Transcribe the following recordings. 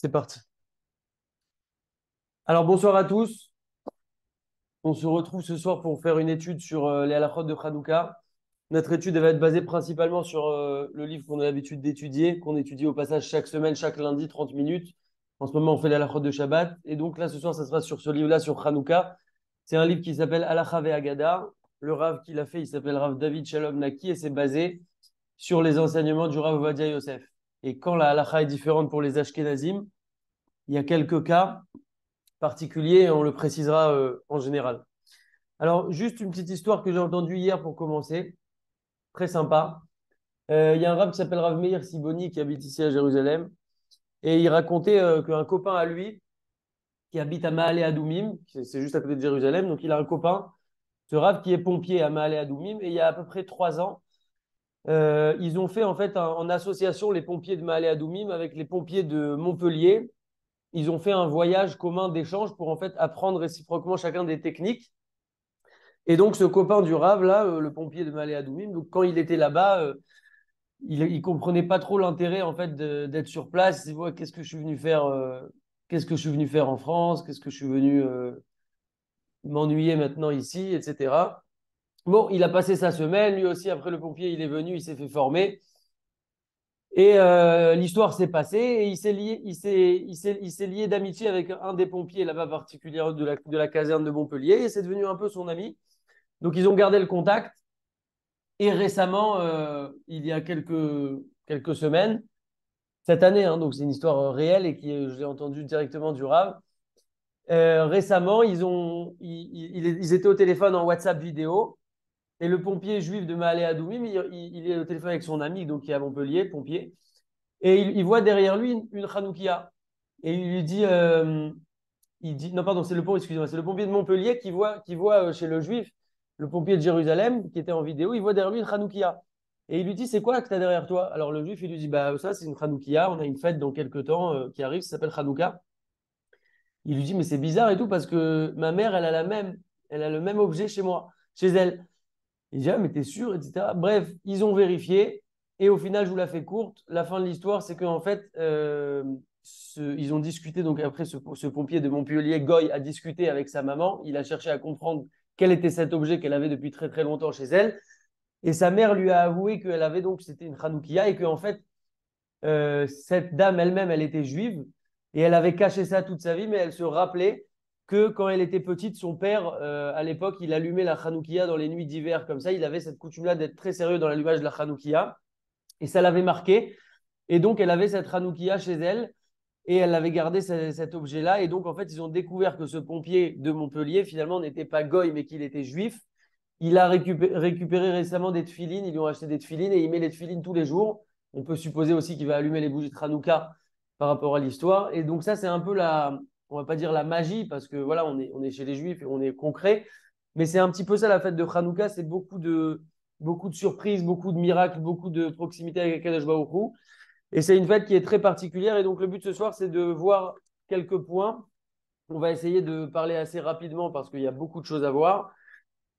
C'est parti. Alors, bonsoir à tous. On se retrouve ce soir pour faire une étude sur les halakhot de Hanouka. Notre étude elle va être basée principalement sur le livre qu'on a l'habitude d'étudier, qu'on étudie au passage chaque semaine, chaque lundi, 30 minutes. En ce moment, on fait les halakhot de Shabbat. Et donc là, ce soir, ça sera sur ce livre-là, sur Hanouka. C'est un livre qui s'appelle Halakha ve'Agada. Le Rav qui l'a fait, il s'appelle Rav David Shalom Naki et c'est basé sur les enseignements du Rav Ovadia Yosef. Et quand la halakha est différente pour les Ashkenazim, il y a quelques cas particulier, on le précisera en général. Alors, juste une petite histoire que j'ai entendue hier pour commencer, très sympa. Il y a un rabbin qui s'appelle Rav Meir Siboni qui habite ici à Jérusalem, et il racontait qu'un copain à lui, qui habite à Maale Adoumim, c'est juste à côté de Jérusalem, donc il a un copain, ce Rav qui est pompier à Maale Adoumim, et il y a à peu près 3 ans, ils ont fait en fait en association les pompiers de Maale Adoumim avec les pompiers de Montpellier. Ils ont fait un voyage commun d'échange pour en fait apprendre réciproquement chacun des techniques. Et donc, ce copain du Rav, là, le pompier de Malé Adoumim, donc quand il était là-bas, il comprenait pas trop l'intérêt en fait d'être sur place. Il se dit, ouais, qu'est-ce que je suis venu faire, qu'est-ce que je suis venu faire en France, qu'est-ce que je suis venu m'ennuyer maintenant ici, etc. Bon, il a passé sa semaine, lui aussi, après le pompier, il est venu, il s'est fait former. Et l'histoire s'est passée et il s'est lié d'amitié avec un des pompiers là-bas particulier de la caserne de Montpellier et c'est devenu un peu son ami. Donc ils ont gardé le contact. Et récemment, il y a quelques semaines, cette année, hein, donc c'est une histoire réelle et je l'ai entendu directement du Rav. Récemment, ils étaient au téléphone en WhatsApp vidéo et le pompier juif de Maale Adoumim, il est au téléphone avec son ami, donc qui est à Montpellier, pompier, et il voit derrière lui une Hanoukia. Et il lui dit, non, pardon, excusez-moi, c'est le pompier de Montpellier qui voit chez le juif, le pompier de Jérusalem, qui était en vidéo, il voit derrière lui une Hanoukia. Et il lui dit, c'est quoi que tu as derrière toi? Alors le juif, il lui dit, bah ça, c'est une Hanoukia, on a une fête dans quelques temps qui arrive, ça s'appelle Hanouka. Il lui dit, mais c'est bizarre et tout, parce que ma mère, elle a le même objet chez moi, chez elle. Il dit, ah, mais t'es sûr, etc. Bref, ils ont vérifié, et au final, je vous la fais courte. La fin de l'histoire, c'est qu'en fait, ils ont discuté, donc après, ce pompier de Montpellier, Goy, a discuté avec sa maman. Il a cherché à comprendre quel était cet objet qu'elle avait depuis très très longtemps chez elle. Et sa mère lui a avoué qu'elle avait donc, c'était une Hanoukia, et qu'en fait, cette dame elle-même, elle était juive, et elle avait caché ça toute sa vie, mais elle se rappelait que quand elle était petite, son père, à l'époque, il allumait la Hanoukia dans les nuits d'hiver, comme ça, il avait cette coutume-là d'être très sérieux dans l'allumage de la Hanoukia. Et ça l'avait marqué. Et donc, elle avait cette Hanoukia chez elle et elle avait gardé cet objet-là. Et donc, en fait, ils ont découvert que ce pompier de Montpellier, finalement, n'était pas goy, mais qu'il était juif. Il a récupéré récemment des tefilines. Ils lui ont acheté des tefilines et il met les tefilines tous les jours. On peut supposer aussi qu'il va allumer les bougies de Hanouka par rapport à l'histoire. Et donc, ça, c'est un peu on va pas dire la magie, parce que voilà, on est chez les juifs et on est concret. Mais c'est un petit peu ça, la fête de Hanouka. C'est beaucoup de surprises, beaucoup de miracles, beaucoup de proximité avec Akadosh Baruch Hu. Et c'est une fête qui est très particulière. Et donc, le but ce soir, c'est de voir quelques points. On va essayer de parler assez rapidement parce qu'il y a beaucoup de choses à voir.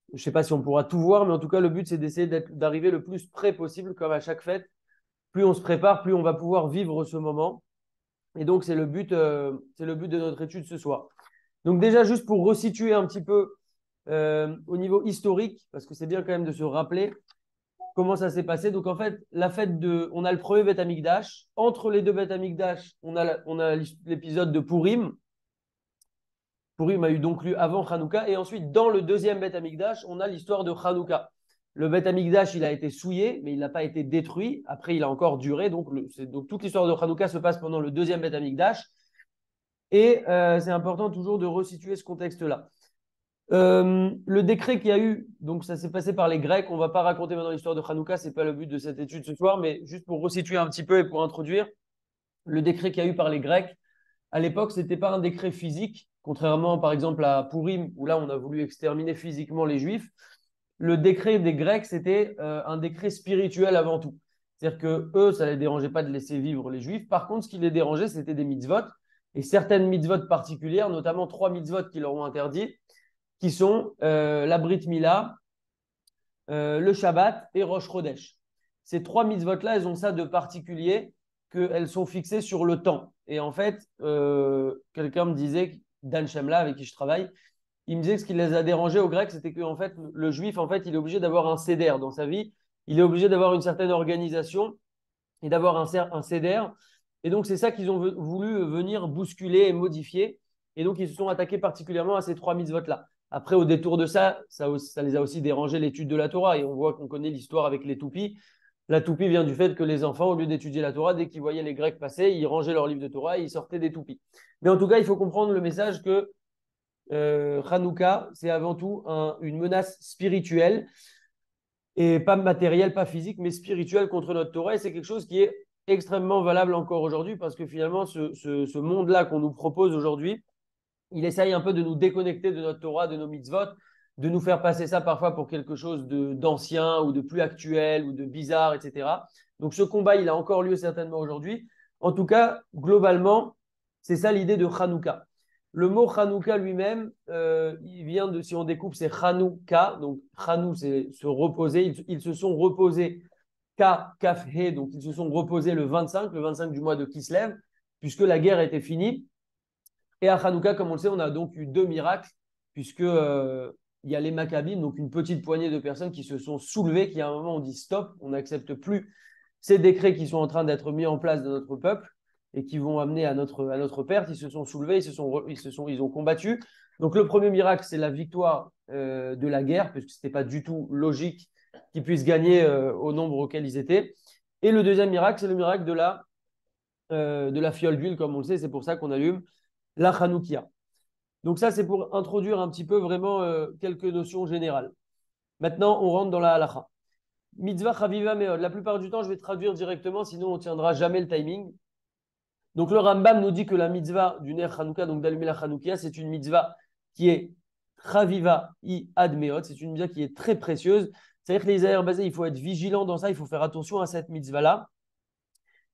Je ne sais pas si on pourra tout voir, mais en tout cas, le but, c'est d'essayer d'arriver le plus près possible, comme à chaque fête. Plus on se prépare, plus on va pouvoir vivre ce moment. Et donc, c'est le but de notre étude ce soir. Donc, déjà, juste pour resituer un petit peu au niveau historique, parce que c'est bien quand même de se rappeler comment ça s'est passé. Donc, en fait, on a le premier Beth Amikdash. Entre les deux Beth Amikdash, on a l'épisode de Purim. Purim a eu donc lieu avant Hanouka. Et ensuite, dans le deuxième Beth Amikdash, on a l'histoire de Hanouka. Le Beth Amikdash, il a été souillé, mais il n'a pas été détruit. Après, il a encore duré. Donc toute l'histoire de Hanouka se passe pendant le deuxième Beth Amikdash. Et c'est important toujours de resituer ce contexte-là. Le décret qu'il y a eu, donc ça s'est passé par les Grecs. On ne va pas raconter maintenant l'histoire de Hanouka, ce n'est pas le but de cette étude ce soir, mais juste pour resituer un petit peu et pour introduire, le décret qu'il y a eu par les Grecs, à l'époque, ce n'était pas un décret physique, contrairement par exemple à Purim, où là on a voulu exterminer physiquement les Juifs. Le décret des Grecs, c'était un décret spirituel avant tout. C'est-à-dire que eux, ça ne les dérangeait pas de laisser vivre les Juifs. Par contre, ce qui les dérangeait, c'était des mitzvot. Et certaines mitzvot particulières, notamment 3 mitzvot qui leur ont interdit, qui sont la Brit Mila, le Shabbat et Rosh Chodesh. Ces 3 mitzvot-là, elles ont ça de particulier qu'elles sont fixées sur le temps. Et en fait, quelqu'un me disait, Dan Shemla, avec qui je travaille, il me disait que ce qui les a dérangés aux Grecs, c'était que en fait, le juif, en fait, il est obligé d'avoir un seder dans sa vie. Il est obligé d'avoir une certaine organisation et d'avoir un seder. Et donc, c'est ça qu'ils ont voulu venir bousculer et modifier. Et donc, ils se sont attaqués particulièrement à ces trois mitzvot-là. Après, au détour de ça, ça les a aussi dérangé l'étude de la Torah. Et on voit qu'on connaît l'histoire avec les toupies. La toupie vient du fait que les enfants, au lieu d'étudier la Torah, dès qu'ils voyaient les Grecs passer, ils rangeaient leur livre de Torah et ils sortaient des toupies. Mais en tout cas, il faut comprendre le message que Hanouka, c'est avant tout une menace spirituelle et pas matérielle, pas physique, mais spirituelle contre notre Torah. Et c'est quelque chose qui est extrêmement valable encore aujourd'hui parce que finalement, ce monde-là qu'on nous propose aujourd'hui, il essaye un peu de nous déconnecter de notre Torah, de nos mitzvot, de nous faire passer ça parfois pour quelque chose d'ancien ou de plus actuel ou de bizarre, etc. Donc ce combat, il a encore lieu certainement aujourd'hui. En tout cas, globalement, c'est ça l'idée de Hanouka. Le mot Hanouka lui-même, il vient de, si on découpe, c'est Hanouka. Donc Hanou, c'est se reposer. Ils se sont reposés Ka, Kaf, He. Donc ils se sont reposés le 25 du mois de Kislev, puisque la guerre était finie. Et à Hanouka, comme on le sait, on a donc eu deux miracles, puisque il y a les Maccabim, donc une petite poignée de personnes qui se sont soulevées, qui à un moment ont dit stop, on n'accepte plus ces décrets qui sont en train d'être mis en place dans notre peuple et qui vont amener à notre perte. Ils se sont soulevés, ils ont combattu. Donc le premier miracle, c'est la victoire de la guerre, puisque ce n'était pas du tout logique qu'ils puissent gagner au nombre auquel ils étaient. Et le deuxième miracle, c'est le miracle de la fiole d'huile, comme on le sait, c'est pour ça qu'on allume la Hanoukia. Donc ça, c'est pour introduire un petit peu vraiment quelques notions générales. Maintenant, on rentre dans la halacha. Mitzvah chaviva meod. La plupart du temps, je vais traduire directement, sinon on ne tiendra jamais le timing. Donc le Rambam nous dit que la mitzvah du Ner Hanouka, donc d'allumer la Hanoukia, c'est une mitzvah qui est chaviva i ad meod. C'est une mitzvah qui est très précieuse. C'est-à-dire que les aérbasés, il faut être vigilant dans ça, il faut faire attention à cette mitzvah-là.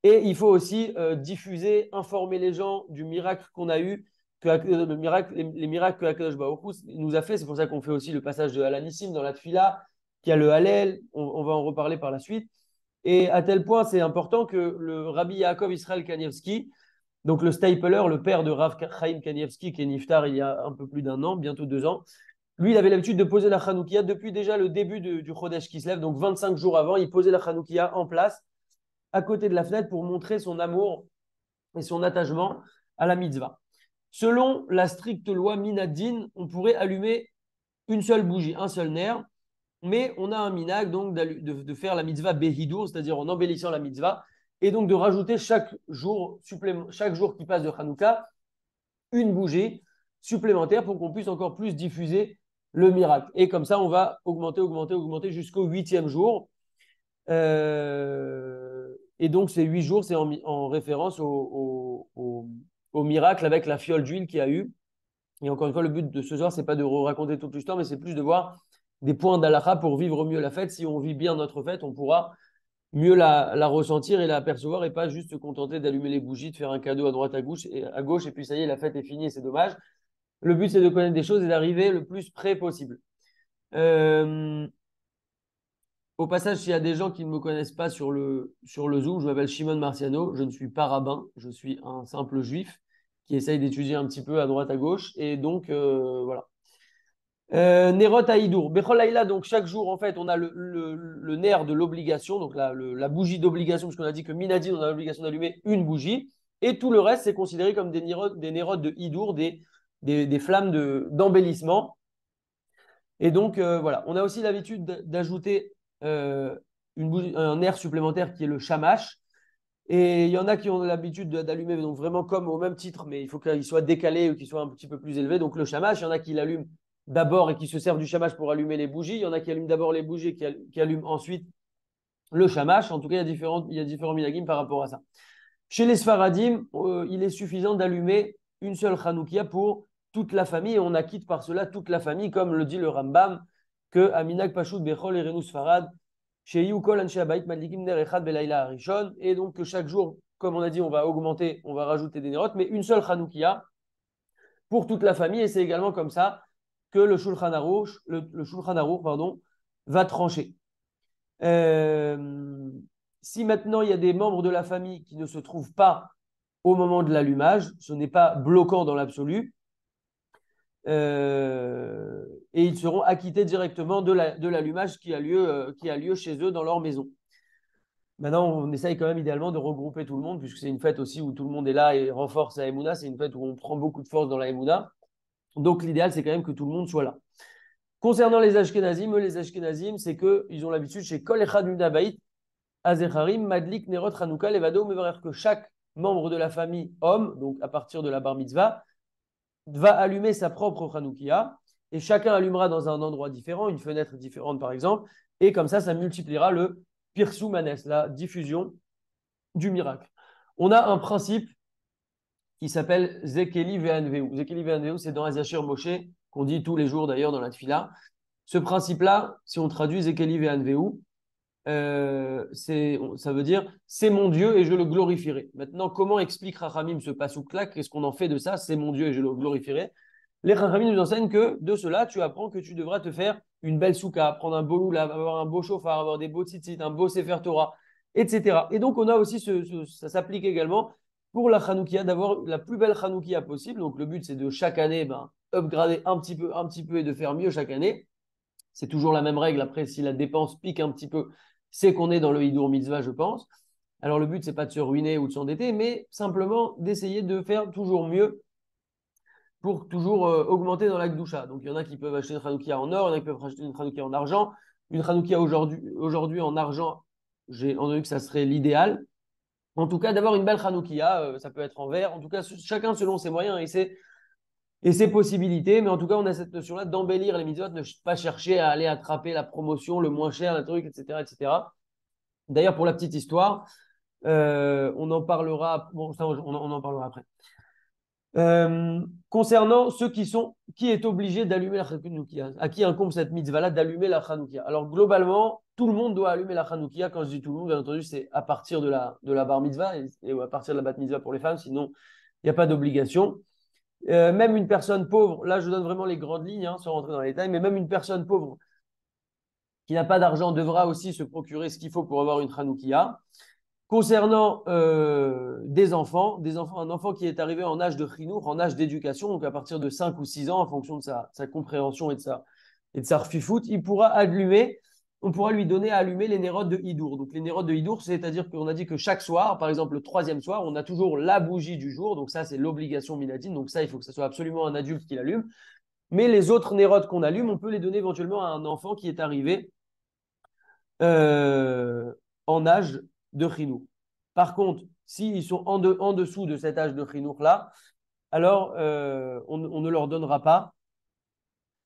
Et il faut aussi diffuser, informer les gens du miracle qu'on a eu, les miracles que Akadosh Baruch Hu nous a fait. C'est pour ça qu'on fait aussi le passage de Alanissim dans la Tfila, qui a le Hallel. On va en reparler par la suite. Et à tel point, c'est important que le Rabbi Yaakov Israël Kanievski, donc le stapler, le père de Rav Chaim Kanievski, qui est niftar il y a un peu plus d'un an, bientôt 2 ans, lui, il avait l'habitude de poser la Hanoukia depuis déjà le début du Chodesh Kislev, donc 25 jours avant, il posait la Hanoukia en place à côté de la fenêtre pour montrer son amour et son attachement à la mitzvah. Selon la stricte loi Minadin, on pourrait allumer une seule bougie, un seul nerf, mais on a un minag donc de faire la mitzvah behidour, c'est-à-dire en embellissant la mitzvah, et donc de rajouter chaque jour qui passe de Hanouka une bougie supplémentaire pour qu'on puisse encore plus diffuser le miracle. Et comme ça, on va augmenter jusqu'au 8e jour. Et donc, ces 8 jours, c'est en référence au miracle avec la fiole d'huile qu'il y a eu. Et encore une fois, le but de ce soir, c'est pas de raconter toute l'histoire, mais c'est plus de voir des points d'halakha pour vivre mieux la fête. Si on vit bien notre fête, on pourra mieux la ressentir et la percevoir et pas juste se contenter d'allumer les bougies, de faire un cadeau à droite, à gauche, et puis ça y est, la fête est finie et c'est dommage. Le but, c'est de connaître des choses et d'arriver le plus près possible. Au passage, s'il y a des gens qui ne me connaissent pas sur le Zoom, je m'appelle Shimon Marciano, je ne suis pas rabbin, je suis un simple juif qui essaye d'étudier un petit peu à droite à gauche. Et donc, voilà. Nerot Haïdour. Bechol Haïla, donc chaque jour, en fait, on a le nerf de l'obligation, donc la bougie d'obligation, parce qu'on a dit que Minadine, on a l'obligation d'allumer une bougie. Et tout le reste, c'est considéré comme des Nerot de Hidour, des flammes d'embellissement. Et donc, voilà. On a aussi l'habitude d'ajouter un air supplémentaire qui est le shamash. Et il y en a qui ont l'habitude d'allumer donc vraiment comme au même titre, mais il faut qu'il soit décalé ou qu'il soit un petit peu plus élevé. Donc le shamash, il y en a qui l'allument d'abord et qui se servent du shamash pour allumer les bougies. Il y en a qui allument d'abord les bougies et qui allument ensuite le shamash. En tout cas, il y a différents minagim par rapport à ça. Chez les Sfaradim, il est suffisant d'allumer une seule Hanoukia pour toute la famille et on acquitte par cela toute la famille, comme le dit le Rambam, que Aminag Pashut Bechol et Renus Farad, chez Yukol Anshe Abayit Madlikim Ner Echad Belayla Arishon, et donc que chaque jour, comme on a dit, on va rajouter des nérotes, mais une seule Hanoukia pour toute la famille, et c'est également comme ça que le Shulchan Aruch, pardon, va trancher. si maintenant il y a des membres de la famille qui ne se trouvent pas au moment de l'allumage, ce n'est pas bloquant dans l'absolu, et ils seront acquittés directement de l'allumage qui a lieu chez eux dans leur maison. Maintenant, on essaye quand même idéalement de regrouper tout le monde, puisque c'est une fête aussi où tout le monde est là et renforce la Emouna. C'est une fête où on prend beaucoup de force dans la Emouna. Donc, l'idéal, c'est quand même que tout le monde soit là. Concernant les Ashkenazim, les Ashkenazim, c'est qu'ils ont l'habitude chez Kol Echad Baït, Azecharim, Madlik, Nerot, Hanouka, Levado, Mevarer, que chaque membre de la famille homme, donc à partir de la bar mitzvah, va allumer sa propre Hanoukia et chacun allumera dans un endroit différent, une fenêtre différente par exemple, et comme ça multipliera le Pirsou Manes, la diffusion du miracle. On a un principe qui s'appelle Zekeli Ve'anveu. Zekeli Ve'anveu, c'est dans Azachir Moshe, qu'on dit tous les jours d'ailleurs dans la Tfila. Ce principe-là, si on traduit Zekeli Ve'anveu, ça veut dire c'est mon Dieu et je le glorifierai. Maintenant, comment explique Rachamim ce pasouk-là? Qu'est-ce qu'on en fait de ça? C'est mon Dieu et je le glorifierai. Les Rachamim nous enseignent que de cela, tu apprends que tu devras te faire une belle souka, prendre un beau loulav, avoir un beau chauffard, avoir des beaux tzitzit, un beau sefer Torah, etc. Et donc, on a aussi ça s'applique également pour la Hanoukia, d'avoir la plus belle Hanoukia possible. Donc, le but, c'est de chaque année upgrader un petit peu et de faire mieux chaque année. C'est toujours la même règle. Après, si la dépense pique un petit peu, c'est qu'on est dans le Hidour Mitzvah, je pense. Alors, le but, c'est pas de se ruiner ou de s'endetter, mais simplement d'essayer de faire toujours mieux pour toujours augmenter dans la Gdusha. Donc, il y en a qui peuvent acheter une Hanoukia en or, il y en a qui peuvent acheter une Hanoukia en argent. Une Hanoukia aujourd'hui en argent, j'ai entendu que ça serait l'idéal. En tout cas, d'avoir une belle Hanoukia, ça peut être en verre. En tout cas, chacun selon ses moyens et ses possibilités. Mais en tout cas, on a cette notion-là d'embellir les mitzvot, ne pas chercher à aller attraper la promotion, le moins cher, le truc, etc., etc. D'ailleurs, pour la petite histoire, on en parlera. Bon, ça, on en parlera après. Concernant qui est obligé d'allumer la Hanoukia, à qui incombe cette mitzvah-là d'allumer la Hanoukia. Alors, globalement, tout le monde doit allumer la Hanoukia. Quand je dis tout le monde, bien entendu, c'est à partir de la bar mitzvah et à partir de la bat mitzvah pour les femmes, sinon, il n'y a pas d'obligation. Même une personne pauvre, là, je donne vraiment les grandes lignes, sans rentrer dans les détails, mais même une personne pauvre qui n'a pas d'argent devra aussi se procurer ce qu'il faut pour avoir une Hanoukia. Concernant des enfants, un enfant qui est arrivé en âge de chinour, en âge d'éducation, donc à partir de 5 ou 6 ans, en fonction de sa compréhension et de sa refifout, on pourra lui donner à allumer les nérodes de Hidour. Donc les nérodes de Hidour, c'est-à-dire qu'on a dit que chaque soir, par exemple le troisième soir, on a toujours la bougie du jour, donc ça c'est l'obligation minatine, donc ça il faut que ce soit absolument un adulte qui l'allume. Mais les autres nérodes qu'on allume, on peut les donner éventuellement à un enfant qui est arrivé en âge de chinour. Par contre, s'ils sont en dessous de cet âge de chinour-là, alors on ne leur donnera pas.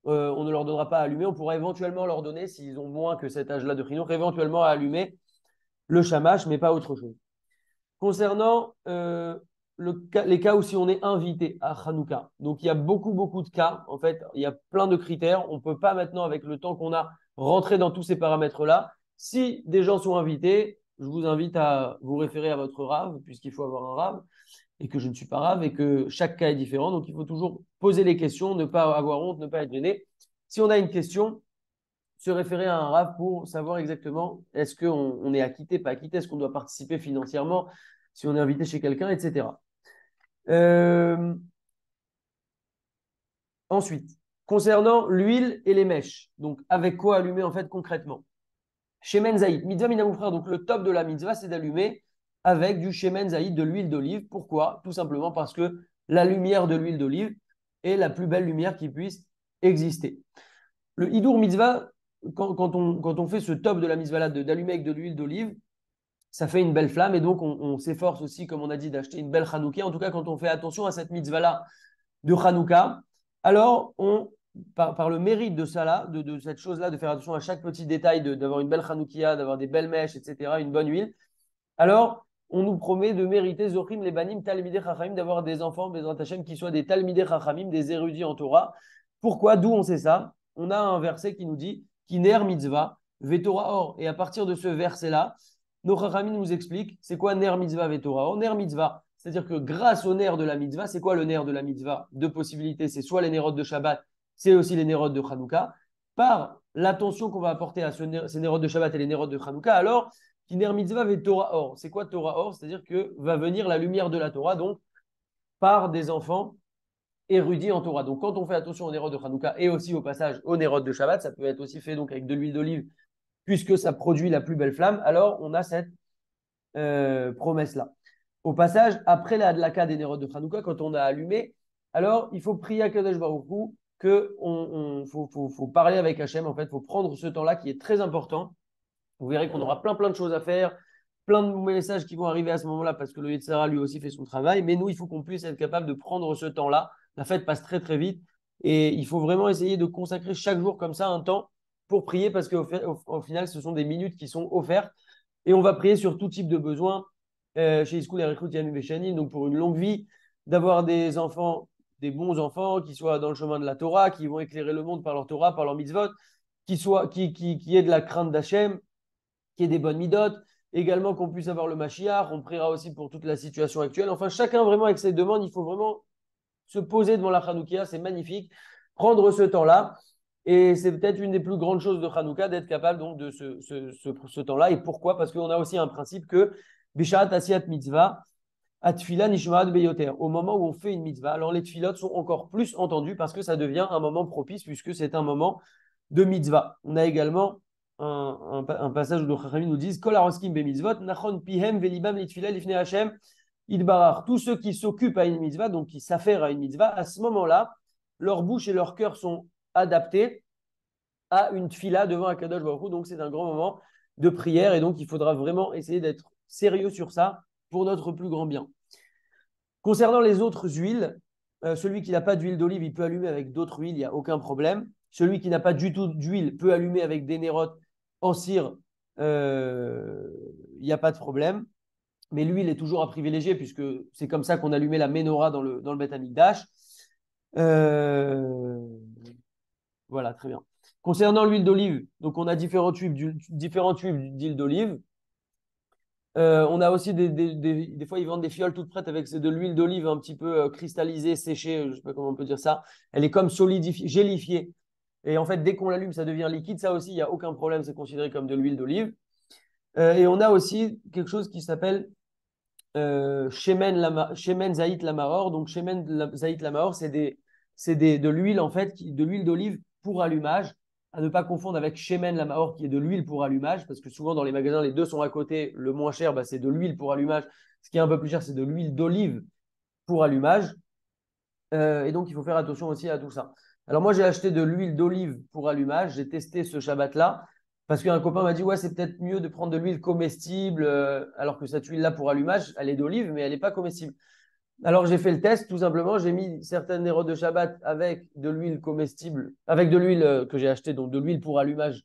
On ne leur donnera pas à allumer. On pourra éventuellement leur donner, s'ils ont moins que cet âge-là de chinour, éventuellement à allumer le shamash, mais pas autre chose. Concernant les cas où si on est invité à Hanouka, donc il y a beaucoup de cas. En fait, il y a plein de critères. On ne peut pas maintenant, avec le temps qu'on a, rentrer dans tous ces paramètres-là. Si des gens sont invités, je vous invite à vous référer à votre rave, puisqu'il faut avoir un rave, et que je ne suis pas rave, et que chaque cas est différent. Donc, il faut toujours poser les questions, ne pas avoir honte, ne pas être gêné. Si on a une question, se référer à un rave pour savoir exactement est-ce qu'on est acquitté, pas acquitté, est-ce qu'on doit participer financièrement, si on est invité chez quelqu'un, etc. Ensuite, concernant l'huile et les mèches, donc avec quoi allumer en fait concrètement? Shemen Zaïd, mitzvah minamoufrar, donc le top de la mitzvah, c'est d'allumer avec du Shemen Zaïd, de l'huile d'olive. Pourquoi? Tout simplement parce que la lumière de l'huile d'olive est la plus belle lumière qui puisse exister. Le Hidour mitzvah, quand on fait ce top de la mitzvah d'allumer avec de l'huile d'olive, ça fait une belle flamme et donc on s'efforce aussi, comme on a dit, d'acheter une belle Hanouka. En tout cas, quand on fait attention à cette mitzvah-là de Hanouka, alors par le mérite de ça là, de cette chose-là, de faire attention à chaque petit détail, d'avoir une belle Hanoukia, d'avoir des belles mèches, etc., une bonne huile, alors on nous promet de mériter Zochim, les Banim, Talmidei Chachamim, d'avoir des enfants, des Hachem, qui soient des Talmidei Chachamim, des érudits en Torah. Pourquoi? D'où on sait ça? On a un verset qui nous dit Kiner mitzvah, Vetorah or. Et à partir de ce verset-là, nos Chachamim nous expliquent c'est quoi Ner mitzvah, Vetorah or. Ner mitzvah, c'est-à-dire que grâce au ner de la mitzvah, c'est quoi le ner de la mitzvah? Deux possibilités, c'est soit les nérodes de Shabbat, c'est aussi les nérodes de Hanouka. Par l'attention qu'on va apporter à ces nérodes de Shabbat et les nérodes de Hanouka, alors Kiner mitzvah ve Torah or. C'est quoi Torah or? C'est-à-dire que va venir la lumière de la Torah, donc par des enfants érudits en Torah. Donc quand on fait attention aux Nérot de Hanouka et aussi au passage aux Nérot de Shabbat, ça peut être aussi fait donc avec de l'huile d'olive, puisque ça produit la plus belle flamme, alors on a cette promesse-là. Au passage, après la Hadlaka des Nérot de Hanouka, quand on a allumé, alors il faut prier à Kadosh Baruch Hu, faut parler avec Hachem, en fait, il faut prendre ce temps-là qui est très important. Vous verrez qu'on aura plein de choses à faire, plein de messages qui vont arriver à ce moment-là parce que le Yetzirah lui aussi fait son travail. Mais nous, il faut qu'on puisse être capable de prendre ce temps-là. La fête passe très vite et il faut vraiment essayer de consacrer chaque jour comme ça un temps pour prier parce qu'au final, ce sont des minutes qui sont offertes et on va prier sur tout type de besoins chez Iskoul et Rechut Yamim Veshanim, donc pour une longue vie, d'avoir des enfants, des bons enfants qui soient dans le chemin de la Torah, qui vont éclairer le monde par leur Torah, par leur mitzvot, qui aient de la crainte d'Hachem, qui ait des bonnes midotes, également qu'on puisse avoir le Mashiach, on priera aussi pour toute la situation actuelle. Enfin, chacun vraiment avec ses demandes, il faut vraiment se poser devant la Hanoukia, c'est magnifique, prendre ce temps-là. Et c'est peut-être une des plus grandes choses de Hanouka d'être capable donc de ce temps-là. Et pourquoi? Parce qu'on a aussi un principe que Bishat Asiyat Mitzvah, Atfila Nishmaat Beyoter. Au moment où on fait une mitzvah, alors les tfilotes sont encore plus entendues parce que ça devient un moment propice puisque c'est un moment de mitzvah. On a également un passage où les Chachamim nous disent Kol haroskim bemitzvot, nachon pihem velibam litfila lifnei Hashem idbarar. Tous ceux qui s'occupent à une mitzvah, donc qui s'affairent à une mitzvah, à ce moment-là, leur bouche et leur cœur sont adaptés à une tfila devant Akadosh Baruch Hu. Donc c'est un grand moment de prière et donc il faudra vraiment essayer d'être sérieux sur ça pour notre plus grand bien. Concernant les autres huiles, celui qui n'a pas d'huile d'olive, il peut allumer avec d'autres huiles, il n'y a aucun problème. Celui qui n'a pas du tout d'huile peut allumer avec des nérotes en cire, il n'y a pas de problème. Mais l'huile est toujours à privilégier puisque c'est comme ça qu'on allumait la menorah dans le Beth Amikdash. Voilà, très bien. Concernant l'huile d'olive, donc on a différents tubes d'huile d'olive. On a aussi des fois, ils vendent des fioles toutes prêtes avec de l'huile d'olive un petit peu cristallisée, séchée, je ne sais pas comment on peut dire ça. Elle est comme solidifiée, gélifiée. Et en fait, dès qu'on l'allume, ça devient liquide. Ça aussi, il n'y a aucun problème, c'est considéré comme de l'huile d'olive. Et on a aussi quelque chose qui s'appelle Shemen Zaït Lamaror. Donc, Shemen Zaït Lamaror, de l'huile, en fait, de l'huile d'olive pour allumage. À ne pas confondre avec Shemen Lamaror, qui est de l'huile pour allumage, parce que souvent dans les magasins, les deux sont à côté. Le moins cher, c'est de l'huile pour allumage. Ce qui est un peu plus cher, c'est de l'huile d'olive pour allumage. Et donc, il faut faire attention aussi à tout ça. Alors, moi, j'ai acheté de l'huile d'olive pour allumage. J'ai testé ce Shabbat-là. Parce qu'un copain m'a dit, ouais, c'est peut-être mieux de prendre de l'huile comestible, alors que cette huile-là pour allumage, elle est d'olive, mais elle n'est pas comestible. Alors j'ai fait le test, tout simplement, j'ai mis certaines nérodes de Shabbat avec de l'huile comestible, avec de l'huile que j'ai acheté, donc de l'huile pour allumage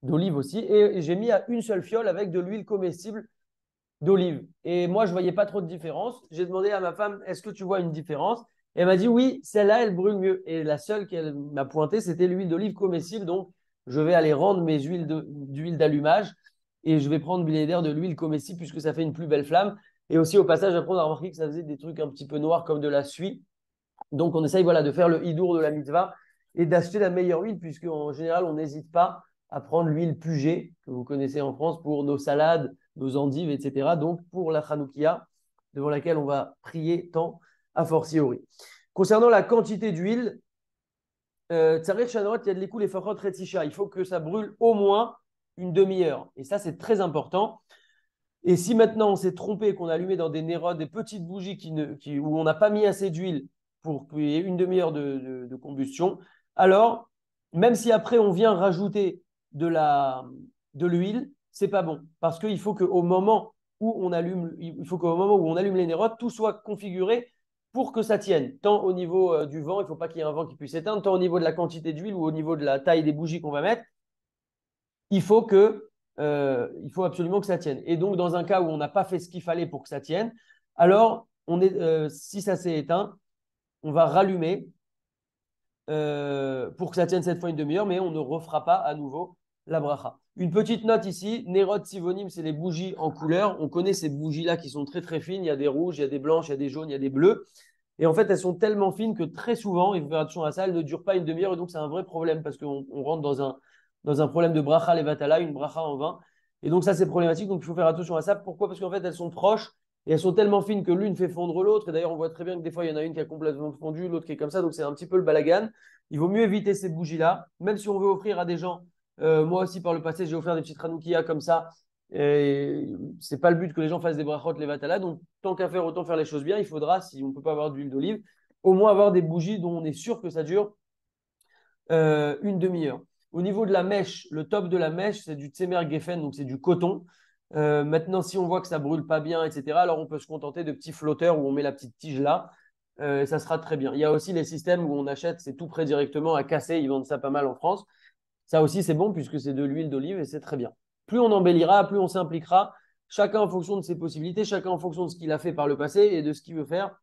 d'olive aussi, et j'ai mis à une seule fiole avec de l'huile comestible d'olive. Et moi, je ne voyais pas trop de différence. J'ai demandé à ma femme, est-ce que tu vois une différence? Et elle m'a dit, oui, celle-là, elle brûle mieux. Et la seule qu'elle m'a pointée, c'était l'huile d'olive comestible, donc je vais aller rendre mes huiles d'huile d'allumage et je vais prendre d'air de l'huile comestible puisque ça fait une plus belle flamme. Et aussi, au passage, après, on a remarqué que ça faisait des trucs un petit peu noirs comme de la suie. Donc, on essaye voilà, de faire le hidour de la mitzvah et d'acheter la meilleure huile puisque en général, on n'hésite pas à prendre l'huile Puget que vous connaissez en France pour nos salades, nos endives, etc. Donc, pour la Chanoukia, devant laquelle on va prier tant a fortiori. Concernant la quantité d'huile, Tsarir Shanot, il y a de l'écoute les Fachot Retzisha. Il faut que ça brûle au moins une demi-heure. Et ça, c'est très important. Et si maintenant on s'est trompé, qu'on a allumé dans des nérodes, des petites bougies où on n'a pas mis assez d'huile pour qu'il y ait une demi-heure de combustion, alors, même si après on vient rajouter de l'huile, c'est pas bon. Parce qu'il faut qu'au moment où on allume, les nérodes, tout soit configuré pour que ça tienne. Tant au niveau du vent, il ne faut pas qu'il y ait un vent qui puisse éteindre, tant au niveau de la quantité d'huile ou au niveau de la taille des bougies qu'on va mettre, il faut absolument que ça tienne. Et donc, dans un cas où on n'a pas fait ce qu'il fallait pour que ça tienne, alors, si ça s'est éteint, on va rallumer pour que ça tienne cette fois une demi-heure, mais on ne refera pas à nouveau la bracha. Une petite note ici, Nérod Sivonim, c'est les bougies en couleur. On connaît ces bougies-là qui sont très très fines. Il y a des rouges, il y a des blanches, il y a des jaunes, il y a des bleus. Et en fait, elles sont tellement fines que très souvent, il faut faire attention à ça, elles ne durent pas une demi-heure. Et donc, c'est un vrai problème parce qu'on rentre dans un problème de bracha levatala, une bracha en vain. Et donc, ça, c'est problématique. Donc, il faut faire attention à ça. Pourquoi? Parce qu'en fait, elles sont proches et elles sont tellement fines que l'une fait fondre l'autre. Et d'ailleurs, on voit très bien que des fois, il y en a une qui a complètement fondu, l'autre qui est comme ça. Donc, c'est un petit peu le balagan. Il vaut mieux éviter ces bougies-là, même si on veut offrir à des gens. Moi aussi, par le passé, j'ai offert des petites Hanoukia comme ça. Et c'est pas le but que les gens fassent des brachot les vatala. Donc, tant qu'à faire, autant faire les choses bien. Il faudra, si on ne peut pas avoir d'huile d'olive, au moins avoir des bougies dont on est sûr que ça dure une demi-heure. Au niveau de la mèche, le top de la mèche, c'est du Tsemer Geffen, donc c'est du coton. Maintenant, si on voit que ça brûle pas bien, etc., alors on peut se contenter de petits flotteurs où on met la petite tige là. Ça sera très bien. Il y a aussi les systèmes où on achète, c'est tout prêt directement à casser. Ils vendent ça pas mal en France. Ça aussi, c'est bon puisque c'est de l'huile d'olive et c'est très bien. Plus on embellira, plus on s'impliquera. Chacun en fonction de ses possibilités, chacun en fonction de ce qu'il a fait par le passé et de ce qu'il veut faire.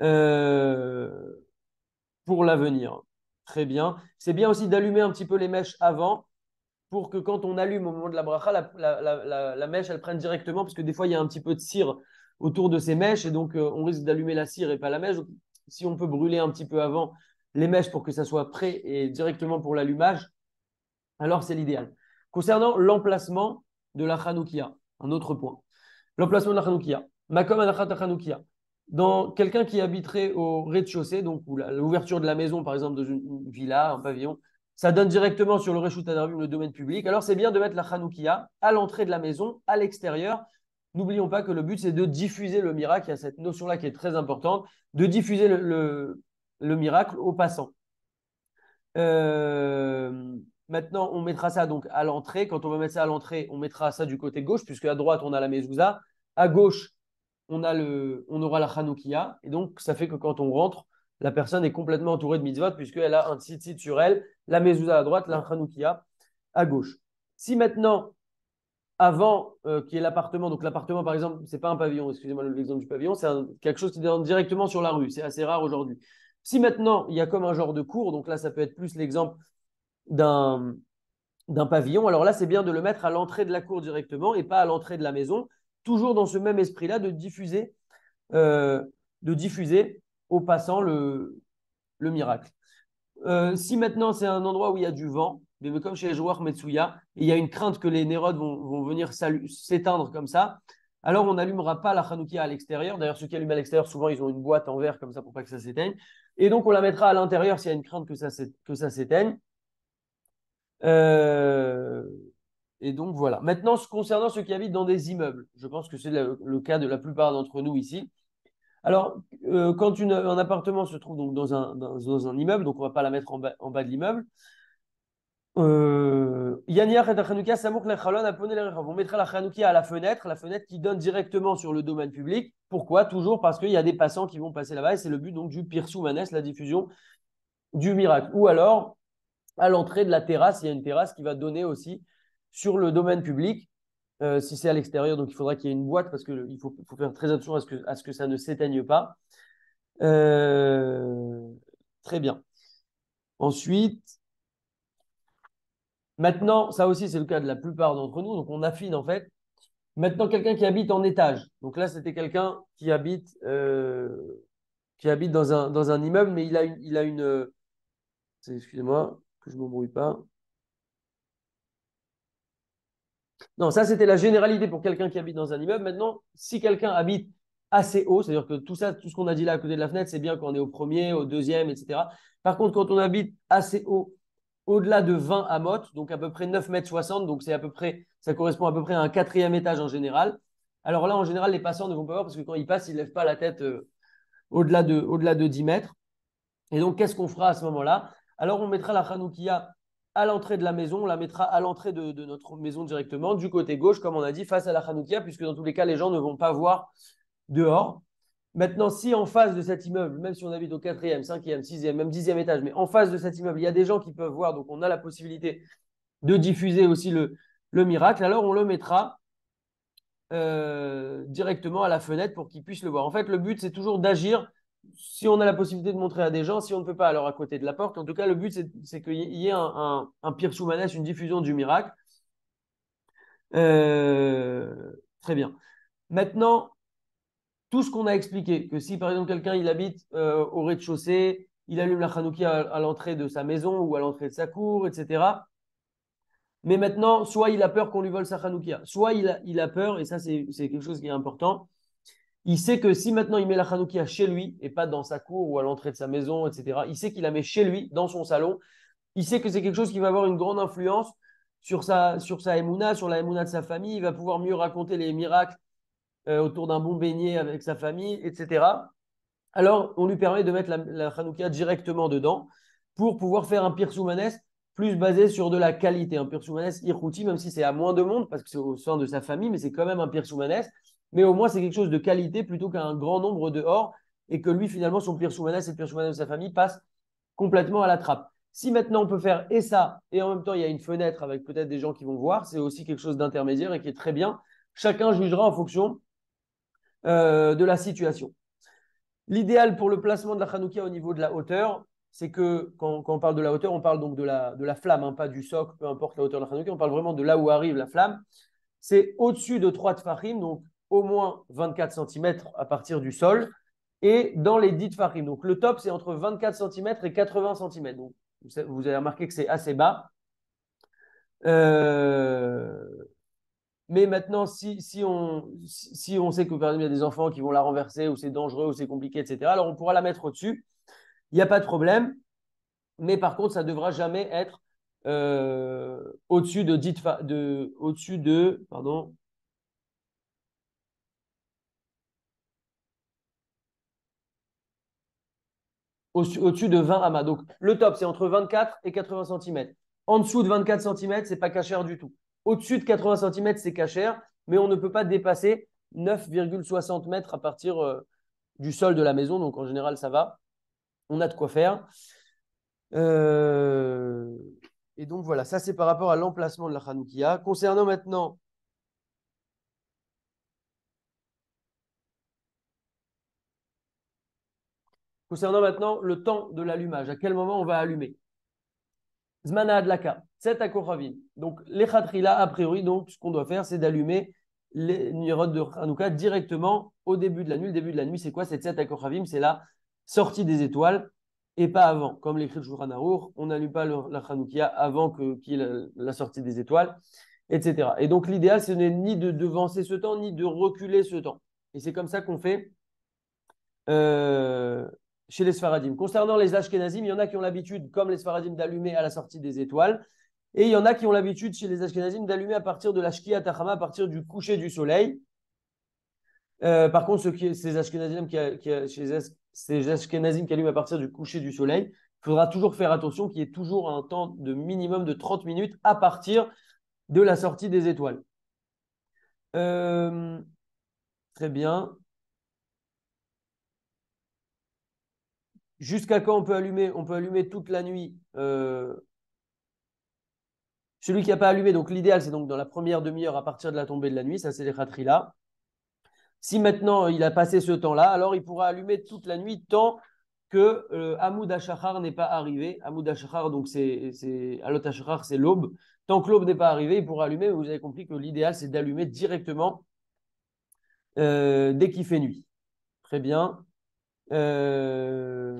Euh, pour l'avenir. Très bien. C'est bien aussi d'allumer un petit peu les mèches avant pour que quand on allume au moment de la bracha, la mèche, elle prenne directement parce que des fois, il y a un petit peu de cire autour de ces mèches et donc on risque d'allumer la cire et pas la mèche. Donc, si on peut brûler un petit peu avant les mèches pour que ça soit prêt et directement pour l'allumage, alors c'est l'idéal. Concernant l'emplacement de la Hanoukia, un autre point. L'emplacement de la Hanoukia. Makom Anachat Hanoukia. Dans quelqu'un qui habiterait au rez-de-chaussée, donc où l'ouverture de la maison, par exemple, dans une villa, un pavillon, ça donne directement sur le Reshut Adarvim, le domaine public. Alors c'est bien de mettre la Hanoukia à l'entrée de la maison, à l'extérieur. N'oublions pas que le but, c'est de diffuser le miracle. Il y a cette notion-là qui est très importante, de diffuser le miracle aux passants. Maintenant, on mettra ça donc à l'entrée. Quand on va mettre ça à l'entrée, on mettra ça du côté gauche, puisque à droite, on a la mezouza. À gauche, on aura la Hanoukia. Et donc, ça fait que quand on rentre, la personne est complètement entourée de mitzvot, puisqu'elle a un tzitzit sur elle, la mezouza à droite, la Hanoukia à gauche. Si maintenant, avant qu'il y ait l'appartement, donc l'appartement, par exemple, c'est pas un pavillon, excusez-moi l'exemple du pavillon, c'est quelque chose qui donne directement sur la rue. C'est assez rare aujourd'hui. Si maintenant, il y a comme un genre de cour, donc là, ça peut être plus l'exemple d'un pavillon. Alors là, c'est bien de le mettre à l'entrée de la cour directement et pas à l'entrée de la maison, toujours dans ce même esprit-là euh, de diffuser aux passants le miracle. Si maintenant c'est un endroit où il y a du vent, mais comme chez les joueurs Metsuya, et il y a une crainte que les nérodes vont venir s'éteindre comme ça, alors on n'allumera pas la Hanoukia à l'extérieur. D'ailleurs, ceux qui allument à l'extérieur, souvent, ils ont une boîte en verre comme ça pour pas que ça s'éteigne. Et donc, on la mettra à l'intérieur s'il y a une crainte que ça s'éteigne. Euh, et donc voilà. Maintenant, concernant ceux qui habitent dans des immeubles, je pense que c'est le cas de la plupart d'entre nous ici. Alors, quand un appartement se trouve donc dans un immeuble, donc on ne va pas la mettre en bas de l'immeuble. Yaniach et Chanoukia, Samouk le Chalon, Aponé le Rechav. On mettra la Chanoukia à la fenêtre qui donne directement sur le domaine public. Pourquoi? Toujours parce qu'il y a des passants qui vont passer là-bas et c'est le but donc du Pirsou Manès, la diffusion du miracle. Ou alors, à l'entrée de la terrasse, il y a une terrasse qui va donner aussi sur le domaine public. Si c'est à l'extérieur, donc il faudra qu'il y ait une boîte parce qu'il faut faire très attention à ce que ça ne s'éteigne pas. Euh, très bien. Ensuite, maintenant, ça aussi c'est le cas de la plupart d'entre nous, donc on affine en fait. Maintenant, quelqu'un qui habite en étage. Donc là, c'était quelqu'un qui habite dans un immeuble, mais il a une excusez-moi, que je ne m'embrouille pas. Non, ça, c'était la généralité pour quelqu'un qui habite dans un immeuble. Maintenant, si quelqu'un habite assez haut, c'est-à-dire que tout ça, tout ce qu'on a dit là à côté de la fenêtre, c'est bien quand on est au premier, au deuxième, etc. Par contre, quand on habite assez haut, au-delà de 20 amot, donc à peu près 9,60 m, donc c'est à peu près, ça correspond à peu près à un quatrième étage en général. Alors là, en général, les passants ne vont pas voir parce que quand ils passent, ils ne lèvent pas la tête au-delà de 10 mètres. Et donc, qu'est-ce qu'on fera à ce moment-là? Alors, on mettra la Hanoukia à l'entrée de la maison, on la mettra à l'entrée de notre maison directement, du côté gauche, comme on a dit, face à la Hanoukia, puisque dans tous les cas, les gens ne vont pas voir dehors. Maintenant, si en face de cet immeuble, même si on habite au quatrième, cinquième, sixième, même dixième étage, mais en face de cet immeuble, il y a des gens qui peuvent voir, donc on a la possibilité de diffuser aussi le miracle, alors on le mettra directement à la fenêtre pour qu'ils puissent le voir. En fait, le but, c'est toujours d'agir. Si on a la possibilité de montrer à des gens, si on ne peut pas, alors à côté de la porte. En tout cas, le but, c'est qu'il y ait un Pir Soumanès, une diffusion du miracle. Très bien. Maintenant, tout ce qu'on a expliqué, que si par exemple quelqu'un il habite au rez-de-chaussée, il allume la Hanoukia à l'entrée de sa maison ou à l'entrée de sa cour, etc. Mais maintenant, soit il a peur qu'on lui vole sa Hanoukia, soit il a peur, et ça c'est quelque chose qui est important, il sait que si maintenant il met la Hanoukia chez lui, et pas dans sa cour ou à l'entrée de sa maison, etc., il sait qu'il la met chez lui, dans son salon, il sait que c'est quelque chose qui va avoir une grande influence sur sa Emouna, sur la Emouna de sa famille, il va pouvoir mieux raconter les miracles autour d'un bon beignet avec sa famille, etc. Alors, on lui permet de mettre la Hanoukia directement dedans pour pouvoir faire un Pirsoumanes plus basé sur de la qualité. Un Pirsoumanes Irkouti, même si c'est à moins de monde, parce que c'est au sein de sa famille, mais c'est quand même un Pirsoumanes. Mais au moins, c'est quelque chose de qualité plutôt qu'un grand nombre dehors et que lui, finalement, son Pirsoumanes et le Pirsoumanes de sa famille passent complètement à la trappe. Si maintenant on peut faire et ça, et en même temps il y a une fenêtre avec peut-être des gens qui vont voir, c'est aussi quelque chose d'intermédiaire et qui est très bien. Chacun jugera en fonction de la situation. L'idéal pour le placement de la Hanoukia au niveau de la hauteur, c'est que quand on parle de la hauteur, on parle donc de la flamme, hein, pas du socle, peu importe la hauteur de la Hanoukia, on parle vraiment de là où arrive la flamme. C'est au-dessus de 3 tfachim, donc au moins 24 cm à partir du sol, et dans les 10 tfachim. Donc le top, c'est entre 24 cm et 80 cm. Donc vous avez remarqué que c'est assez bas. Mais maintenant, si on sait que par exemple, il y a des enfants qui vont la renverser, ou c'est dangereux, ou c'est compliqué, etc., alors on pourra la mettre au-dessus. Il n'y a pas de problème. Mais par contre, ça ne devra jamais être au-dessus pardon, au-dessus de 20 amas. Donc, le top, c'est entre 24 et 80 cm. En dessous de 24 cm, c'est pas cachère du tout. Au-dessus de 80 cm, c'est cachère, mais on ne peut pas dépasser 9,60 mètres à partir du sol de la maison. Donc, en général, ça va. On a de quoi faire. Euh, Et donc, voilà, ça, c'est par rapport à l'emplacement de la Hanoukia. Concernant maintenant le temps de l'allumage, à quel moment on va allumer. Zmana Adlaka, Tset Akochavim. Donc, les Khatrila, a priori, donc, ce qu'on doit faire, c'est d'allumer les Nirot de Hanouka directement au début de la nuit. Le début de la nuit, c'est quoi? C'est Tset Akochavim, c'est la sortie des étoiles et pas avant. Comme l'écrit le Shulchan Arour, on n'allume pas la Hanoukia avant qu'il y ait la sortie des étoiles, etc. Et donc, l'idéal, ce n'est ni de devancer ce temps, ni de reculer ce temps. Et c'est comme ça qu'on fait euh, chez les Sfaradim. Concernant les Ashkenazim, il y en a qui ont l'habitude, comme les Sfaradim, d'allumer à la sortie des étoiles. Et il y en a qui ont l'habitude chez les Ashkenazim d'allumer à partir de la Shkia Tachama, à partir du coucher du soleil. Par contre, ces Ashkenazim ces Ashkenazim qui allument à partir du coucher du soleil, il faudra toujours faire attention qu'il y ait toujours un temps de minimum de 30 minutes à partir de la sortie des étoiles. Euh, Très bien. Jusqu'à quand on peut allumer? On peut allumer toute la nuit. Celui qui n'a pas allumé, donc l'idéal, c'est donc dans la première demi-heure à partir de la tombée de la nuit, ça c'est les khatrila. Si maintenant il a passé ce temps-là, alors il pourra allumer toute la nuit tant que Hamoud Hashachar n'est pas arrivé. Hamoud Hashachar, donc Alot Hashachar, c'est l'aube. Tant que l'aube n'est pas arrivée, il pourra allumer. Mais vous avez compris que l'idéal, c'est d'allumer directement dès qu'il fait nuit. Très bien. Euh,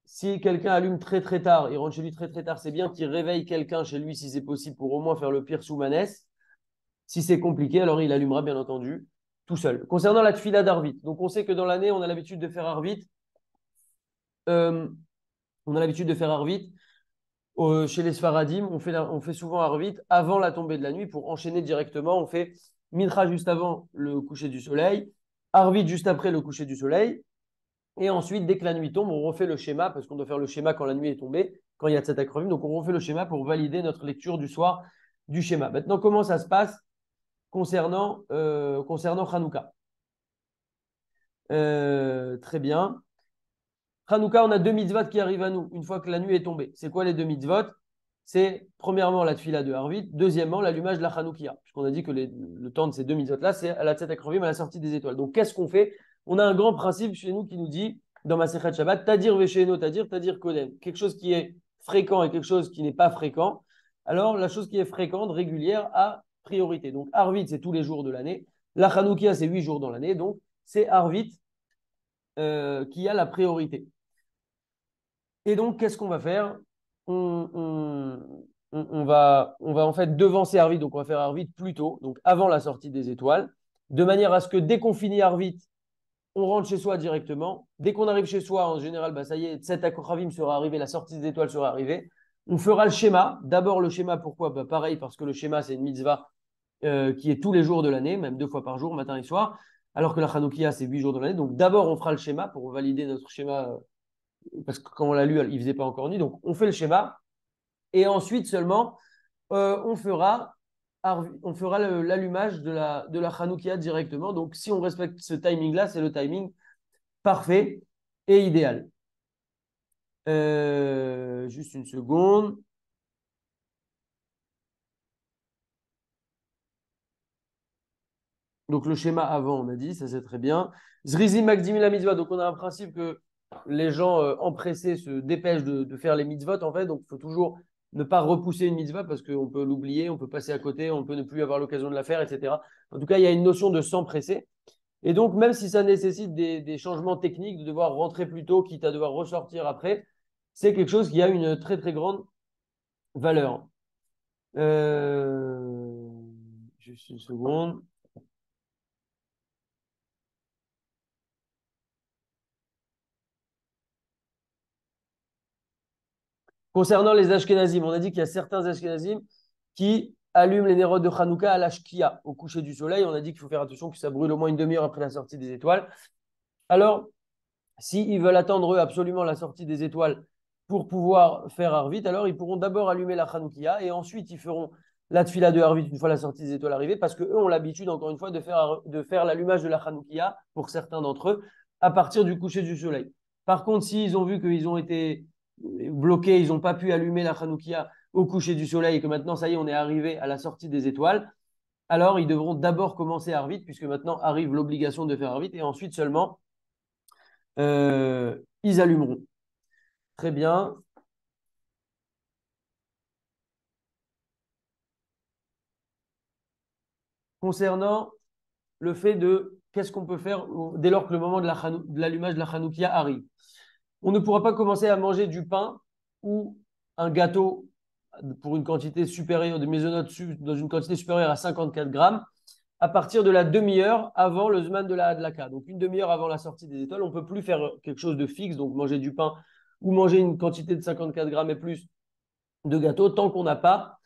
Si quelqu'un allume très très tard, il rentre chez lui très très tard, c'est bien qu'il réveille quelqu'un chez lui si c'est possible pour au moins faire le pire sous manès. Si c'est compliqué, alors il allumera bien entendu tout seul. Concernant la tfila d'Arvit, donc on sait que dans l'année, on a l'habitude de faire Arvit. Euh, on a l'habitude de faire Arvit. Chez les Sfaradim, on fait souvent Arvit avant la tombée de la nuit pour enchaîner directement. On fait Mincha juste avant le coucher du soleil, Arvit juste après le coucher du soleil. Et ensuite, dès que la nuit tombe, on refait le schéma, parce qu'on doit faire le schéma quand la nuit est tombée, quand il y a Tzatak Rovim. Donc, on refait le schéma pour valider notre lecture du soir du schéma. Maintenant, comment ça se passe concernant Hanouka? Très bien. Hanouka, on a deux mitzvot qui arrivent à nous une fois que la nuit est tombée. C'est quoi les deux mitzvot? C'est premièrement la tfila de Harvit, deuxièmement l'allumage de la Hanoukia. Puisqu'on a dit que le temps de ces deux mitzvot-là, c'est à la Tzatak Rovim, à la sortie des étoiles. Donc, qu'est-ce qu'on fait? On a un grand principe chez nous qui nous dit, dans ma Sechet Shabbat, Tadir Vesheno, Tadir Kodem. Quelque chose qui est fréquent et quelque chose qui n'est pas fréquent. Alors, la chose qui est fréquente, régulière, a priorité. Donc, Harvit, c'est tous les jours de l'année. La Hanoukia, c'est 8 jours dans l'année. Donc, c'est Harvit qui a la priorité. Et donc, qu'est-ce qu'on va faire? on va en fait devancer Arvit, donc on va faire Arvit plus tôt, donc avant la sortie des étoiles, de manière à ce que dès qu'on finit Arvit, on rentre chez soi directement. Dès qu'on arrive chez soi, en général, bah, ça y est, Tset Akochavim sera arrivé, la sortie des étoiles sera arrivée. On fera le schéma. D'abord, le schéma, pourquoi? Bah, pareil, parce que le schéma, c'est une mitzvah qui est tous les jours de l'année, même 2 fois par jour, matin et soir, alors que la Hanoukia, c'est 8 jours de l'année. Donc, d'abord, on fera le schéma pour valider notre schéma, parce que quand on l'a lu, il ne faisait pas encore nuit. Donc, on fait le schéma. Et ensuite seulement, on fera l'allumage de la Hanoukia directement. Donc, si on respecte ce timing-là, c'est le timing parfait et idéal. Juste une seconde. Donc, le schéma avant, on a dit, ça c'est très bien. Zrizi Magdimi la mitzvah. Donc, on a un principe que les gens empressés se dépêchent de faire les mitzvot, en fait. Donc, il faut toujours ne pas repousser une mitzvah parce qu'on peut l'oublier, on peut passer à côté, on peut ne plus avoir l'occasion de la faire, etc. En tout cas, il y a une notion de s'empresser. Et donc, même si ça nécessite des changements techniques, de devoir rentrer plus tôt, quitte à devoir ressortir après, c'est quelque chose qui a une très, très grande valeur. Euh, Juste une seconde. Concernant les Ashkenazim, on a dit qu'il y a certains Ashkenazim qui allument les nérodes de Hanouka à l'Ashkia, au coucher du soleil. On a dit qu'il faut faire attention que ça brûle au moins une demi-heure après la sortie des étoiles. Alors, s'ils veulent attendre eux absolument la sortie des étoiles pour pouvoir faire Arvit, alors ils pourront d'abord allumer la Hanoukia et ensuite ils feront la Tfila de Arvit une fois la sortie des étoiles arrivée parce qu'eux ont l'habitude, encore une fois, de faire l'allumage de la Hanoukia, pour certains d'entre eux, à partir du coucher du soleil. Par contre, s'ils ont vu qu'ils ont été bloqués, ils n'ont pas pu allumer la Hanoukia au coucher du soleil et que maintenant, ça y est, on est arrivé à la sortie des étoiles, alors ils devront d'abord commencer Arvit puisque maintenant arrive l'obligation de faire Arvit et ensuite seulement ils allumeront. Très bien. Concernant le fait de qu'est-ce qu'on peut faire dès lors que le moment de l'allumage de la Hanoukia arrive. On ne pourra pas commencer à manger du pain ou un gâteau pour une quantité supérieure de mésonotes dans une quantité supérieure à 54 grammes à partir de la demi-heure avant le Zman de la Hadlaka. Donc une demi-heure avant la sortie des étoiles, on ne peut plus faire quelque chose de fixe, donc manger du pain ou manger une quantité de 54 grammes et plus de gâteau tant qu'on n'a pas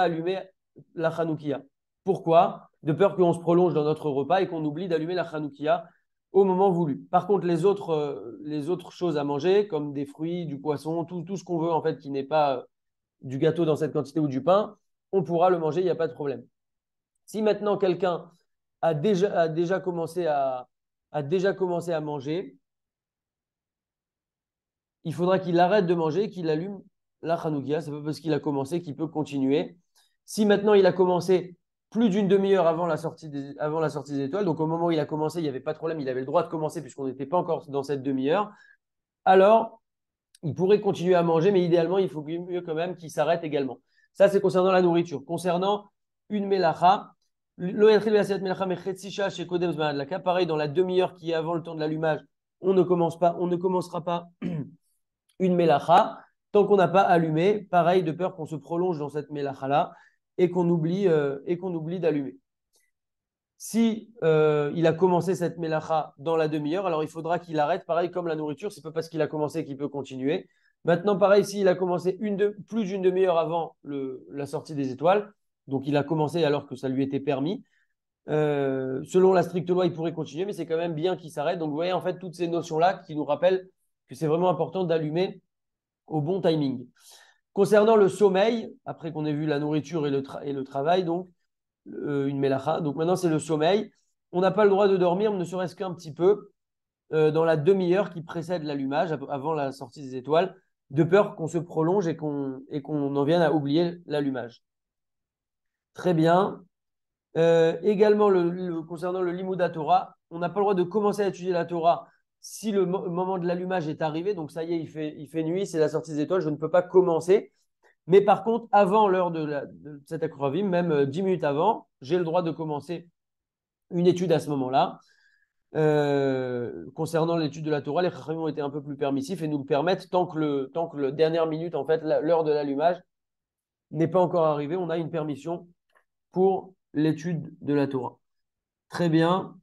allumé la Hanoukia. Pourquoi? De peur qu'on se prolonge dans notre repas et qu'on oublie d'allumer la Hanoukia au moment voulu. Par contre, les autres choses à manger, comme des fruits, du poisson, tout ce qu'on veut en fait qui n'est pas du gâteau dans cette quantité ou du pain, on pourra le manger, il n'y a pas de problème. Si maintenant quelqu'un a déjà commencé à manger, il faudra qu'il arrête de manger, qu'il allume la Hanoukia. C'est pas parce qu'il a commencé qu'il peut continuer. Si maintenant il a commencé plus d'une demi-heure avant la sortie des étoiles, donc au moment où il a commencé, il n'y avait pas de problème, il avait le droit de commencer puisqu'on n'était pas encore dans cette demi-heure, alors il pourrait continuer à manger, mais idéalement, il faut mieux quand même qu'il s'arrête également. Ça, c'est concernant la nourriture. Concernant une melacha, pareil, dans la demi-heure qui est avant le temps de l'allumage, on ne commencera pas une melacha tant qu'on n'a pas allumé, pareil, de peur qu'on se prolonge dans cette melacha-là et qu'on oublie d'allumer. Si il a commencé cette melacha dans la demi-heure, alors il faudra qu'il arrête, pareil comme la nourriture, c'est pas parce qu'il a commencé qu'il peut continuer. Maintenant, pareil, s'il a commencé plus d'une demi-heure avant la sortie des étoiles, donc il a commencé alors que ça lui était permis, selon la stricte loi, il pourrait continuer, mais c'est quand même bien qu'il s'arrête. Donc vous voyez en fait toutes ces notions-là qui nous rappellent que c'est vraiment important d'allumer au bon timing. Concernant le sommeil, après qu'on ait vu la nourriture et le travail, donc une melacha, donc maintenant c'est le sommeil. On n'a pas le droit de dormir, ne serait-ce qu'un petit peu, dans la demi-heure qui précède l'allumage, avant la sortie des étoiles, de peur qu'on se prolonge et qu'on en vienne à oublier l'allumage. Très bien. Également, concernant le Limouda Torah, on n'a pas le droit de commencer à étudier la Torah si le moment de l'allumage est arrivé. Donc, ça y est, il fait nuit, c'est la sortie des étoiles, je ne peux pas commencer. Mais par contre, avant l'heure de cet akrovim, même 10 minutes avant, j'ai le droit de commencer une étude à ce moment-là. concernant l'étude de la Torah, les Chachamim ont été un peu plus permissifs et nous le permettent tant que le dernière minute, en fait, l'heure de l'allumage n'est pas encore arrivée. On a une permission pour l'étude de la Torah. Très bien.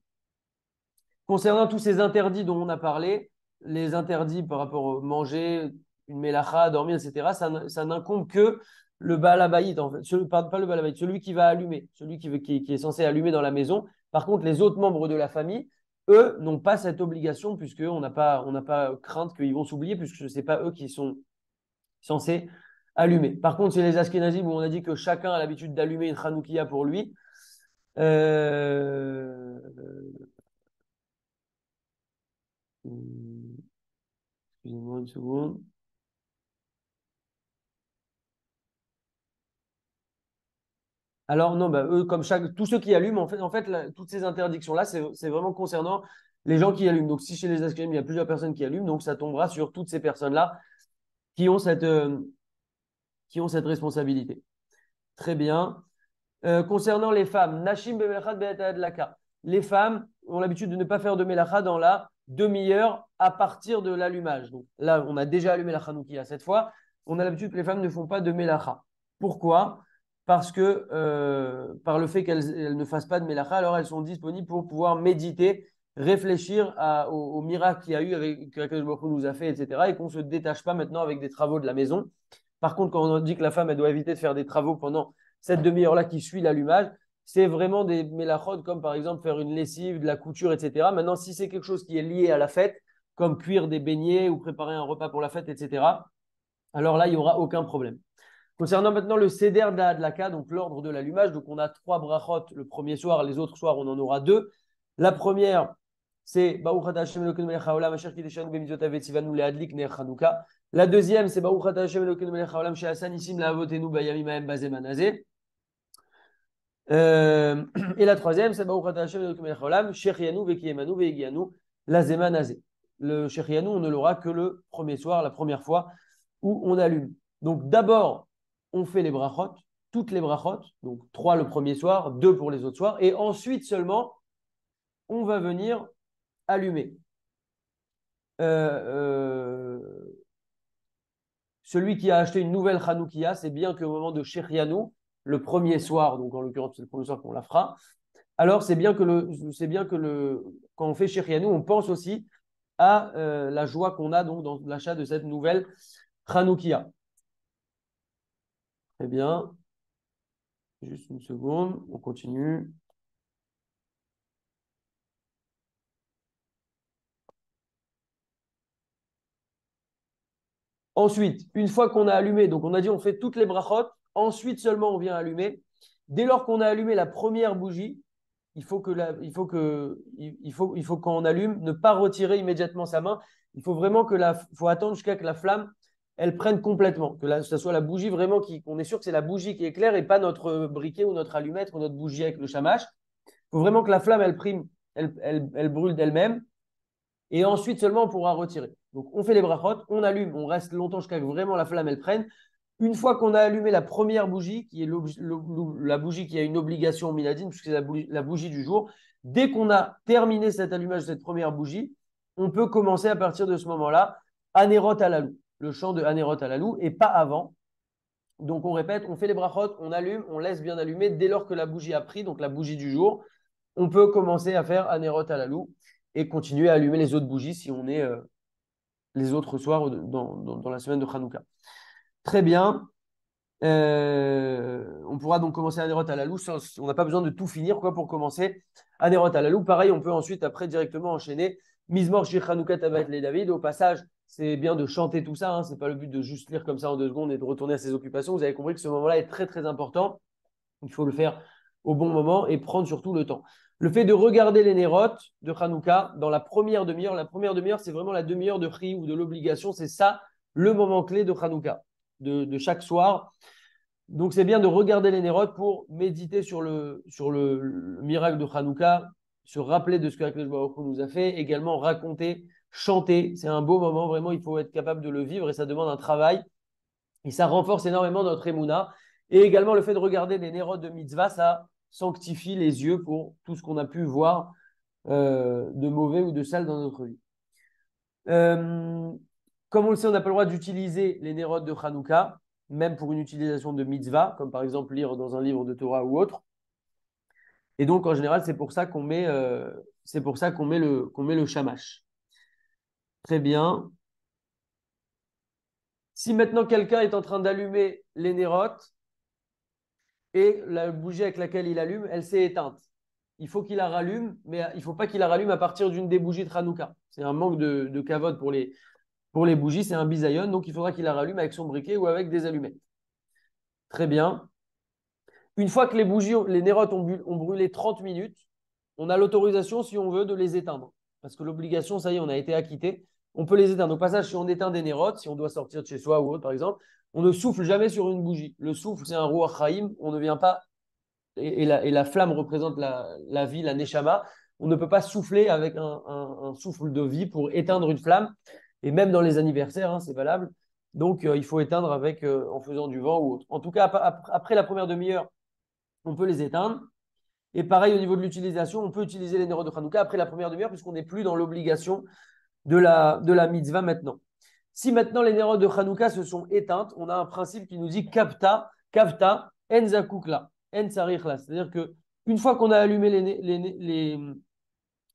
Concernant tous ces interdits dont on a parlé, les interdits par rapport au manger, une mélacha, dormir, etc., ça n'incombe que le Baal Habayit, en fait. Pas le Baal Habayit, celui qui va allumer, celui qui est censé allumer dans la maison. Par contre, les autres membres de la famille, eux, n'ont pas cette obligation, puisque on n'a pas crainte qu'ils vont s'oublier, puisque ce n'est pas eux qui sont censés allumer. Par contre, c'est les Ashkénazim où on a dit que chacun a l'habitude d'allumer une Hanoukia pour lui. Euh, Excusez-moi une seconde. Alors, non, bah, eux, comme tous ceux qui allument, en fait toutes ces interdictions-là, c'est vraiment concernant les gens qui allument. Donc, si chez les Ashkénazim, il y a plusieurs personnes qui allument, donc ça tombera sur toutes ces personnes-là qui ont cette responsabilité. Très bien. Concernant les femmes, Nashim bemelachat be'at adlaka. Les femmes ont l'habitude de ne pas faire de melacha dans la demi-heure à partir de l'allumage. Donc là, on a déjà allumé la Hanoukia cette fois. On a l'habitude que les femmes ne font pas de melacha. Pourquoi? Parce que par le fait qu'elles ne fassent pas de melacha, alors elles sont disponibles pour pouvoir méditer, réfléchir au miracle qu'il y a eu avec que Akadosh Baruch Hu nous a fait, etc. Et qu'on ne se détache pas maintenant avec des travaux de la maison. Par contre, quand on dit que la femme elle doit éviter de faire des travaux pendant cette demi-heure-là qui suit l'allumage, c'est vraiment des mélachot comme par exemple faire une lessive, de la couture, etc. Maintenant, si c'est quelque chose qui est lié à la fête, comme cuire des beignets ou préparer un repas pour la fête, etc., alors là, il n'y aura aucun problème. Concernant maintenant le seder d'Adlaka, donc l'ordre de l'allumage, donc on a 3 brachot le premier soir, les autres soirs, on en aura 2. La première, c'est Baruch Ata Hashem Elokeinu melech haolam asher kideshanu b'mitzvotav vetzivanu le'adlik ner Chanukah. La deuxième, c'est Baruch Ata Hashem Elokeinu melech haolam she'asa nisim la'avotenu bayamim ha'em bazeman hazeh. Et la troisième, c'est Baruch Ata Hashem Elokeinu melech haolam shechianu vekiyemanu ve'egianu lazeman hazeh. Le shechianu, on ne l'aura que le premier soir, la première fois où on allume. Donc d'abord, on fait les brachot, toutes les brachot, donc 3 le premier soir, 2 pour les autres soirs, et ensuite seulement, on va venir allumer. Celui qui a acheté une nouvelle Hanoukia, c'est bien qu'au moment de Shechianu, le premier soir, donc en l'occurrence c'est le premier soir qu'on la fera, alors c'est bien que quand on fait Shechianu, on pense aussi à la joie qu'on a donc dans l'achat de cette nouvelle Hanoukia. Très bien. Juste une seconde, on continue. Ensuite, une fois qu'on a allumé, donc on a dit on fait toutes les brachot, ensuite seulement on vient allumer. Dès lors qu'on a allumé la première bougie, il faut quand on allume, ne pas retirer immédiatement sa main. Il faut vraiment faut attendre jusqu'à que la flamme, elle prenne complètement, que ce soit la bougie vraiment qu'on est sûr que c'est la bougie qui éclaire et pas notre briquet ou notre allumette ou notre bougie avec le shamash. Il faut vraiment que la flamme, elle prime, elle brûle d'elle-même. Et ensuite seulement on pourra retirer. Donc on fait les brachot, on allume, on reste longtemps jusqu'à ce que vraiment la flamme elle prenne. Une fois qu'on a allumé la première bougie, qui est la bougie qui a une obligation minadine, puisque c'est la bougie du jour, dès qu'on a terminé cet allumage de cette première bougie, on peut commencer à partir de ce moment-là, Anerot Alalou, le chant de Anerot Alalou, et pas avant. Donc on répète, on fait les brachot, on allume, on laisse bien allumer. Dès lors que la bougie a pris, donc la bougie du jour, on peut commencer à faire Anerot Alalou et continuer à allumer les autres bougies si on est les autres soirs dans la semaine de Hanouka. Très bien. On pourra donc commencer Anerot Alalou. On n'a pas besoin de tout finir pour commencer Anerot Alalou. Pareil, on peut ensuite après directement enchaîner Mizmor Shir Hanouka Tabat Le David. Au passage, c'est bien de chanter tout ça. Ce n'est pas le but de juste lire comme ça en 2 secondes et de retourner à ses occupations. Vous avez compris que ce moment-là est très très important. Il faut le faire au bon moment et prendre surtout le temps. Le fait de regarder les nérotes de Hanouka dans la première demi-heure, c'est vraiment la demi-heure de Pri ou de l'obligation. C'est ça le moment clé de Hanouka, de chaque soir. Donc c'est bien de regarder les nérotes pour méditer sur le miracle de Hanouka, se rappeler de ce que Akadosh Baruch Hu nous a fait, également raconter, chanter. C'est un beau moment, vraiment, il faut être capable de le vivre et ça demande un travail. Et ça renforce énormément notre émouna. Et également le fait de regarder des nérotes de mitzvah, ça sanctifie les yeux pour tout ce qu'on a pu voir de mauvais ou de sale dans notre vie. Euh, Comme on le sait, on n'a pas le droit d'utiliser les nérodes de Hanouka, même pour une utilisation de mitzvah, comme par exemple lire dans un livre de Torah ou autre. Et donc, en général, c'est pour ça qu'on met le shamash. Très bien. Si maintenant quelqu'un est en train d'allumer les nérodes et la bougie avec laquelle il allume, elle s'est éteinte. Il faut qu'il la rallume, mais il ne faut pas qu'il la rallume à partir d'une des bougies de Hanouka. C'est un manque de kavod pour les bougies, c'est un bisayon, donc il faudra qu'il la rallume avec son briquet ou avec des allumettes. Très bien. Une fois que les nérodes ont brûlé 30 minutes, on a l'autorisation, si on veut, de les éteindre. Parce que l'obligation, ça y est, on a été acquitté. On peut les éteindre. Au passage, si on éteint des nérodes, si on doit sortir de chez soi ou autre, par exemple, on ne souffle jamais sur une bougie. Le souffle, c'est un roi chaim. On ne vient pas. Et la flamme représente la vie, la neshama. On ne peut pas souffler avec un souffle de vie pour éteindre une flamme. Et même dans les anniversaires, hein, c'est valable. Donc, il faut éteindre en faisant du vent ou autre. En tout cas, après la première demi-heure, on peut les éteindre. Et pareil, au niveau de l'utilisation, on peut utiliser les nérodes de Hanouka après la première demi-heure, puisqu'on n'est plus dans l'obligation de la mitzvah maintenant. Si maintenant les nérodes de Hanouka se sont éteintes, on a un principe qui nous dit kavta, kavta, en zakukla, en tsarichla. C'est-à-dire que une fois qu'on a allumé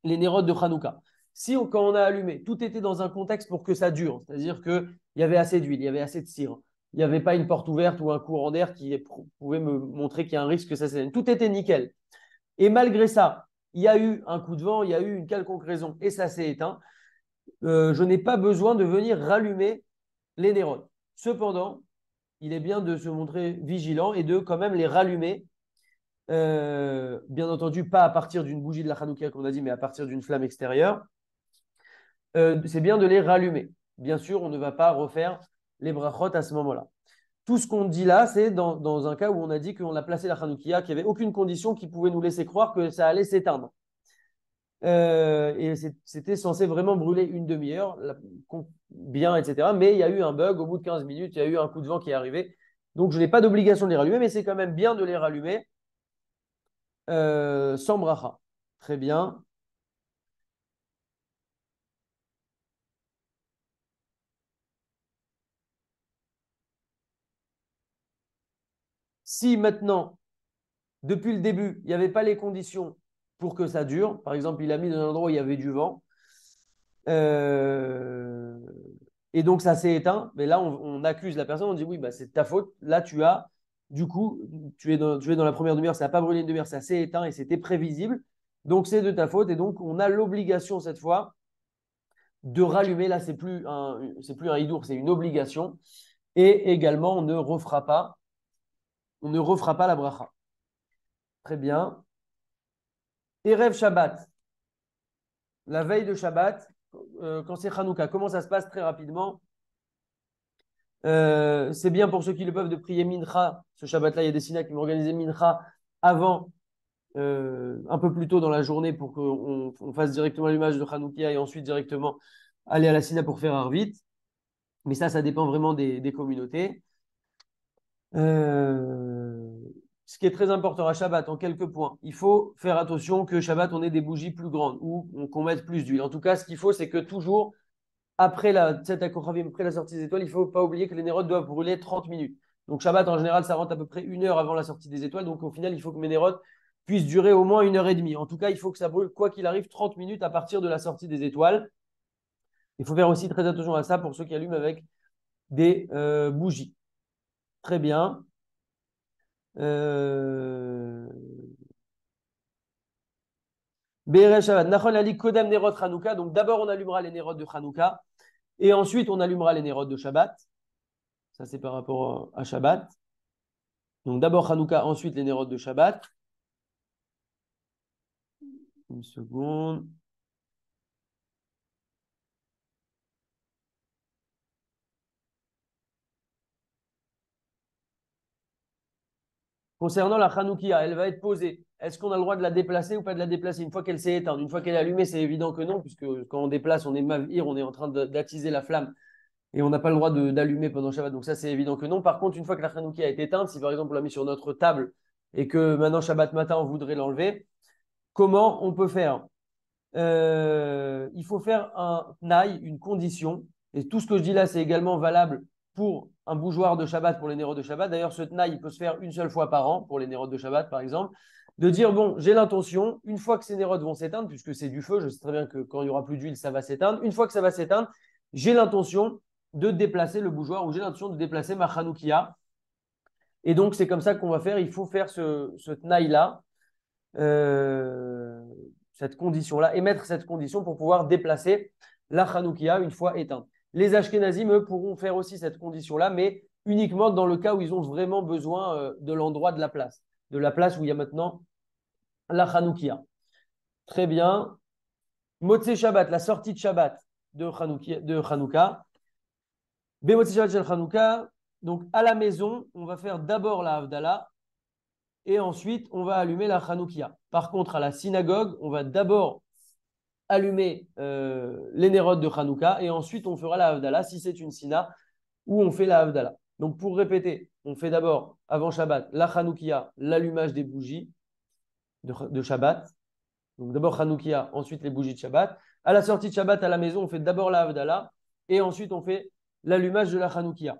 les nérodes de Hanouka, si quand on a allumé, tout était dans un contexte pour que ça dure, c'est-à-dire qu'il y avait assez d'huile, il y avait assez de cire, il n'y avait pas une porte ouverte ou un courant d'air qui pouvait me montrer qu'il y a un risque que ça s'éteigne. Tout était nickel. Et malgré ça, il y a eu un coup de vent, il y a eu une quelconque raison et ça s'est éteint. Je n'ai pas besoin de venir rallumer les nérodes. Cependant, il est bien de se montrer vigilant et de quand même les rallumer. Bien entendu, pas à partir d'une bougie de la Hanouka, comme on a dit, mais à partir d'une flamme extérieure. C'est bien de les rallumer. Bien sûr, on ne va pas refaire les brachot à ce moment-là. Tout ce qu'on dit là, c'est dans un cas où on a dit qu'on a placé la Hanoukia, qu'il n'y avait aucune condition qui pouvait nous laisser croire que ça allait s'éteindre. Et c'était censé vraiment brûler une demi-heure, bien, etc. Mais il y a eu un bug au bout de 15 minutes, il y a eu un coup de vent qui est arrivé. Donc, je n'ai pas d'obligation de les rallumer, mais c'est quand même bien de les rallumer sans bracha. Très bien. Si maintenant, depuis le début, il n'y avait pas les conditions pour que ça dure, par exemple, il a mis dans un endroit où il y avait du vent, euh, et donc ça s'est éteint, mais là on accuse la personne, on dit oui, bah, c'est de ta faute, là du coup, tu es dans la première demi-heure, ça n'a pas brûlé une demi-heure, ça s'est éteint et c'était prévisible, donc c'est de ta faute, et donc on a l'obligation cette fois de rallumer, là c'est plus un hidour, c'est une obligation, et également on ne refera pas la bracha. Très bien. Erev Shabbat, la veille de Shabbat, quand c'est Hanouka, comment ça se passe très rapidement? C'est bien pour ceux qui le peuvent de prier Mincha. Ce Shabbat-là, il y a des Sina qui vont organiser Mincha avant, un peu plus tôt dans la journée pour qu'on fasse directement l'image de Hanoukia et ensuite directement aller à la Sina pour faire Arvit. Mais ça dépend vraiment des communautés. Euh, Ce qui est très important à Shabbat, en quelques points, il faut faire attention que Shabbat, on ait des bougies plus grandes ou qu'on mette plus d'huile. En tout cas, ce qu'il faut, c'est que toujours après après la sortie des étoiles, il ne faut pas oublier que les nérodes doivent brûler 30 minutes. Donc Shabbat, en général, ça rentre à peu près une heure avant la sortie des étoiles. Donc au final, il faut que mes nérodes puissent durer au moins une heure et demie. En tout cas, il faut que ça brûle, quoi qu'il arrive, 30 minutes à partir de la sortie des étoiles. Il faut faire aussi très attention à ça pour ceux qui allument avec des bougies. Très bien. Euh... Be'erev Shabbat. Nachon ali kodem nerot Hanouka. Donc d'abord, on allumera les nérodes de Hanouka. Et ensuite, on allumera les nérodes de Shabbat. Ça, c'est par rapport à Shabbat. Donc d'abord Hanouka, ensuite les nérodes de Shabbat. Une seconde. Concernant la Hanoukia, elle va être posée. Est-ce qu'on a le droit de la déplacer ou pas de la déplacer une fois qu'elle s'est éteinte? Une fois qu'elle est allumée, c'est évident que non, puisque quand on déplace, on est mavir, on est en train d'attiser la flamme et on n'a pas le droit d'allumer pendant Shabbat. Donc ça, c'est évident que non. Par contre, une fois que la Hanoukia est éteinte, si par exemple on l'a mis sur notre table et que maintenant Shabbat matin, on voudrait l'enlever, comment on peut faire? il faut faire un tnaï, une condition. Et tout ce que je dis là, c'est également valable pour un bougeoir de Shabbat, pour les nérodes de Shabbat. D'ailleurs, ce tnaï, il peut se faire une seule fois par an, pour les nérodes de Shabbat, par exemple, de dire, bon, j'ai l'intention, une fois que ces nérodes vont s'éteindre, puisque c'est du feu, je sais très bien que quand il n'y aura plus d'huile, ça va s'éteindre. Une fois que ça va s'éteindre, j'ai l'intention de déplacer le bougeoir ou j'ai l'intention de déplacer ma chanoukia. Et donc, c'est comme ça qu'on va faire. Il faut faire ce tnaï-là, euh, cette condition-là, émettre cette condition pour pouvoir déplacer la chanoukia une fois éteinte. Les Ashkénazim, eux, pourront faire aussi cette condition-là, mais uniquement dans le cas où ils ont vraiment besoin de l'endroit de la place où il y a maintenant la chanoukia. Très bien. Motzei Shabbat, la sortie de Shabbat de Chanouka. Bemotzei Shabbat shel Chanouka. Donc, à la maison, on va faire d'abord la Havdalah et ensuite, on va allumer la Chanoukia. Par contre, à la synagogue, on va d'abord allumer les nérodes de Chanouka et ensuite, on fera la Havdalah si c'est une sina où on fait la Havdalah. Donc, pour répéter, on fait d'abord, avant Shabbat, la Chanoukia, l'allumage des bougies de Shabbat. Donc d'abord Hanoukia, ensuite les bougies de Shabbat. À la sortie de Shabbat à la maison, on fait d'abord la Havdalah et ensuite on fait l'allumage de la Hanoukia.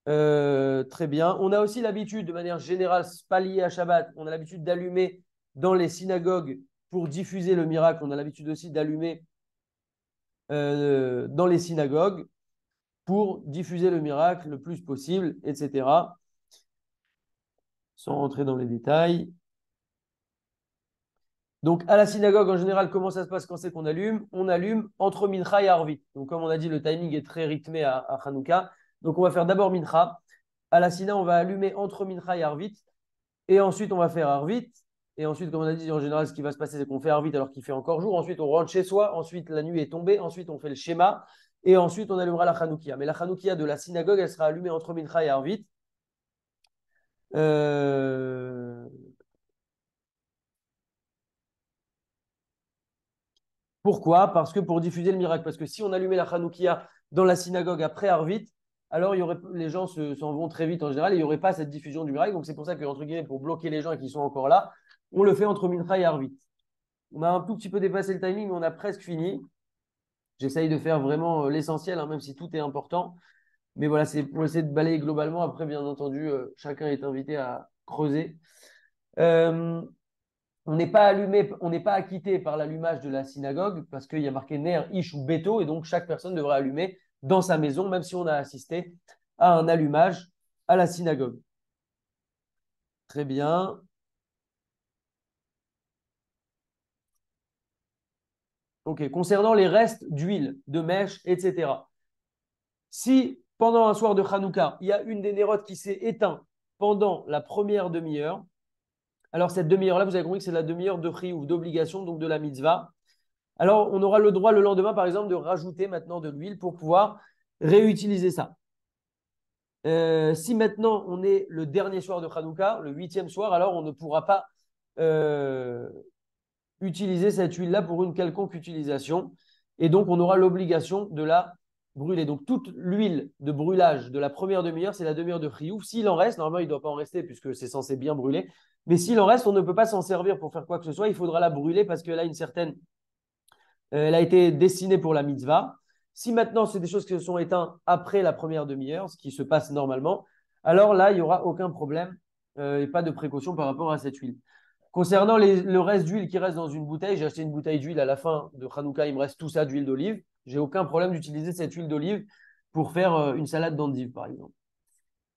Très bien. On a aussi l'habitude, de manière générale, pas lié à Shabbat, on a l'habitude d'allumer dans les synagogues pour diffuser le miracle. On a l'habitude aussi d'allumer dans les synagogues pour diffuser le miracle le plus possible, etc. Sans rentrer dans les détails. Donc, à la synagogue, en général, comment ça se passe quand c'est qu'on allume? On allume entre Mincha et Arvit. Donc, comme on a dit, le timing est très rythmé à Hanouka. Donc, on va faire d'abord Mincha. À la Sina, on va allumer entre Mincha et Arvit. Et ensuite, on va faire Arvit. Et ensuite, comme on a dit, en général, ce qui va se passer, c'est qu'on fait Arvit alors qu'il fait encore jour. Ensuite, on rentre chez soi. Ensuite, la nuit est tombée. Ensuite, on fait le schéma. Et ensuite, on allumera la Hanoukia. Mais la Hanoukia de la synagogue, elle sera allumée entre Mincha et Arvit. Euh... Pourquoi? Parce que pour diffuser le miracle. Parce que si on allumait la Hanoukia dans la synagogue après Arvit, alors les gens s'en vont très vite en général et il n'y aurait pas cette diffusion du miracle. Donc c'est pour ça que, entre guillemets, pour bloquer les gens qui sont encore là, on le fait entre Mincha et Arvit. On a un tout petit peu dépassé le timing, mais on a presque fini. J'essaye de faire vraiment l'essentiel, hein, même si tout est important. Mais voilà, c'est pour essayer de balayer globalement. Après, bien entendu, chacun est invité à creuser. Euh, on n'est pas allumé, on n'est pas acquitté par l'allumage de la synagogue parce qu'il y a marqué Ner, Ish ou Beto et donc chaque personne devrait allumer dans sa maison, même si on a assisté à un allumage à la synagogue. Très bien. Ok. Concernant les restes d'huile, de mèche, etc. Si pendant un soir de Hanouka, il y a une des nérodes qui s'est éteinte pendant la première demi-heure, alors cette demi-heure-là, vous avez compris que c'est la demi-heure de ou d'obligation, donc de la mitzvah. Alors, on aura le droit le lendemain, par exemple, de rajouter maintenant de l'huile pour pouvoir réutiliser ça. Si maintenant on est le dernier soir de Hanouka, le 8e soir, alors on ne pourra pas utiliser cette huile-là pour une quelconque utilisation. Et donc, on aura l'obligation de la brûler. Donc, toute l'huile de brûlage de la première demi-heure, c'est la demi-heure de Chiyuv. S'il en reste, normalement, il ne doit pas en rester puisque c'est censé bien brûler. Mais s'il en reste, on ne peut pas s'en servir pour faire quoi que ce soit. Il faudra la brûler parce qu'elle a une certaine elle a été destinée pour la mitzvah. Si maintenant, c'est des choses qui se sont éteintes après la première demi-heure, ce qui se passe normalement, alors là, il n'y aura aucun problème et pas de précaution par rapport à cette huile. Concernant le reste d'huile qui reste dans une bouteille, j'ai acheté une bouteille d'huile à la fin de Hanouka, il me reste tout ça d'huile d'olive. J'ai aucun problème d'utiliser cette huile d'olive pour faire une salade d'endive, par exemple.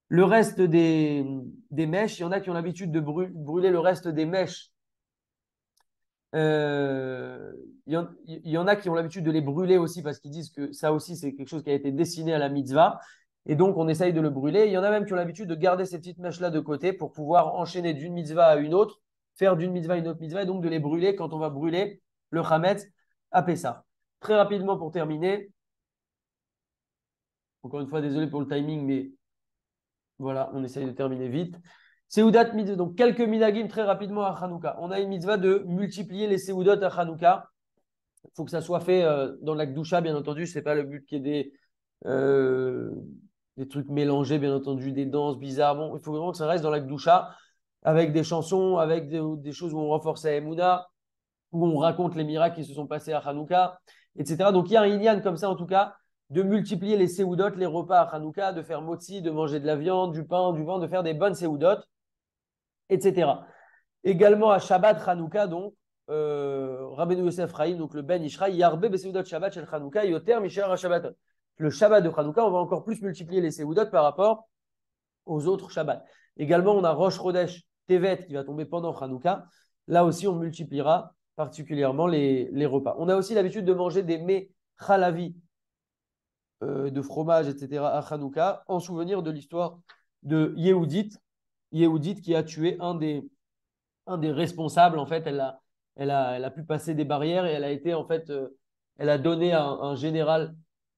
Le reste des mèches, il y en a qui ont l'habitude de brûler le reste des mèches il y en a qui ont l'habitude de les brûler aussi parce qu'ils disent que ça aussi, c'est quelque chose qui a été destiné à la mitzvah. Et donc, on essaye de le brûler. Il y en a même qui ont l'habitude de garder ces petites mèches-là de côté pour pouvoir enchaîner d'une mitzvah à une autre, faire d'une mitzvah à une autre mitzvah, et donc de les brûler quand on va brûler le Hametz à Pessah. Très rapidement pour terminer, encore une fois, désolé pour le timing, mais voilà, on essaye de terminer vite. Seudat mitzvah, donc quelques minagim très rapidement à Hanouka. On a une mitzvah de multiplier les seudot à Hanouka. Il faut que ça soit fait dans la Gdoucha, bien entendu. Ce n'est pas le but qu'il y ait des trucs mélangés, bien entendu, des danses bizarres. Bon, il faut vraiment que ça reste dans la Gdoucha, avec des chansons, avec des choses où on renforce la Emouna. où on raconte les miracles qui se sont passés à Hanouka, etc. Donc il y a un inyan comme ça en tout cas, de multiplier les séoudotes, les repas à Hanouka, de faire motzi, de manger de la viande, du pain, du vin, de faire des bonnes séoudotes, etc. Également à Shabbat Hanouka, donc, Rabbeinu Yosef Chaim, donc le Ben Ishraï, Yarbe Beseudot Shabbat Shel Hanouka, Yoter Misher Shabbat. Le Shabbat de Hanouka, on va encore plus multiplier les Seudot par rapport aux autres Shabbats. Également, on a Rosh Chodesh Tevet qui va tomber pendant Hanouka. Là aussi, on multipliera particulièrement les repas. On a aussi l'habitude de manger des mets chalavi, de fromage, etc. à Hanouka, en souvenir de l'histoire de Yehudit qui a tué un des responsables. En fait, elle a pu passer des barrières et elle a été, en fait, elle a donné à un général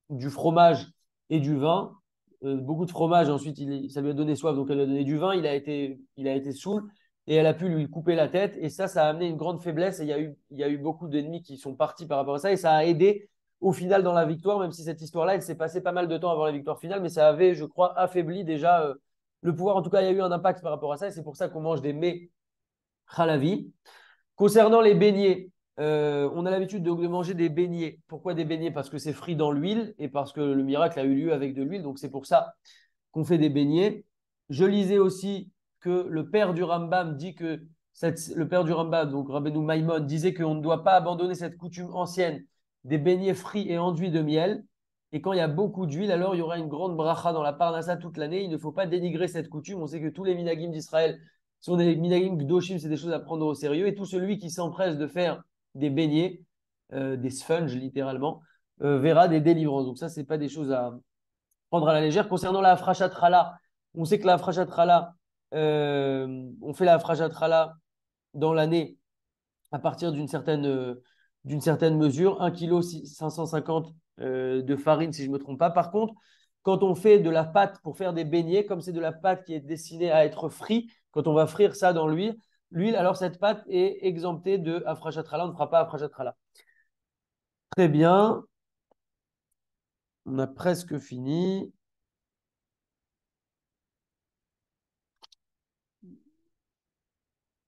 du fromage et du vin, beaucoup de fromage. Ensuite, ça lui a donné soif, donc elle lui a donné du vin. Il a été saoul et elle a pu lui couper la tête. Et ça a amené une grande faiblesse. Et il y a eu beaucoup d'ennemis qui sont partis par rapport à ça. Et ça a aidé au final dans la victoire, même si cette histoire-là, elle s'est passée pas mal de temps avant la victoire finale. Mais ça avait, je crois, affaibli déjà le pouvoir. En tout cas, il y a eu un impact par rapport à ça. Et c'est pour ça qu'on mange des mets Khalavi. Concernant les beignets, on a l'habitude de manger des beignets. Pourquoi des beignets? Parce que c'est frit dans l'huile et parce que le miracle a eu lieu avec de l'huile. Donc c'est pour ça qu'on fait des beignets. Je lisais aussi que le père du Rambam dit que le père du Rambam, donc Rabbeinu Maimon, disait qu'on ne doit pas abandonner cette coutume ancienne des beignets frits et enduits de miel. Et quand il y a beaucoup d'huile, alors il y aura une grande bracha dans la parnassa toute l'année. Il ne faut pas dénigrer cette coutume. On sait que tous les minagim d'Israël sont des minagim gdoshim, c'est des choses à prendre au sérieux. Et tout celui qui s'empresse de faire des beignets, des sponges littéralement, verra des délivrances. Donc ça, c'est pas des choses à prendre à la légère. Concernant la frachat challah, on sait que la frachat challah, on fait la frachat challah dans l'année à partir d'une certaine mesure, 1 kg 550 de farine, si je ne me trompe pas. Par contre, quand on fait de la pâte pour faire des beignets, comme c'est de la pâte qui est destinée à être frite, quand on va frire ça dans l'huile, alors cette pâte est exemptée de afrachat challah. On ne fera pas afrachat challah. Très bien. On a presque fini.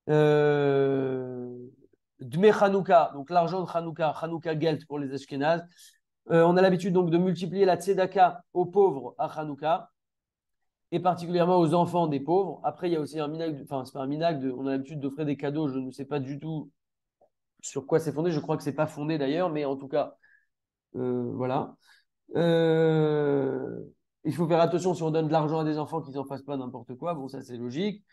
Dme Hanouka, donc l'argent de Hanouka, Hanouka Geld pour les Ashkénazes. On a l'habitude donc de multiplier la tzedaka aux pauvres à Hanouka et particulièrement aux enfants des pauvres. Après, il y a aussi un minag, enfin, c'est pas un minag, on a l'habitude d'offrir des cadeaux. Je ne sais pas du tout sur quoi c'est fondé. Je crois que c'est pas fondé d'ailleurs, mais en tout cas, voilà. Euh, il faut faire attention si on donne de l'argent à des enfants qu'ils n'en fassent pas n'importe quoi. Bon, ça c'est logique.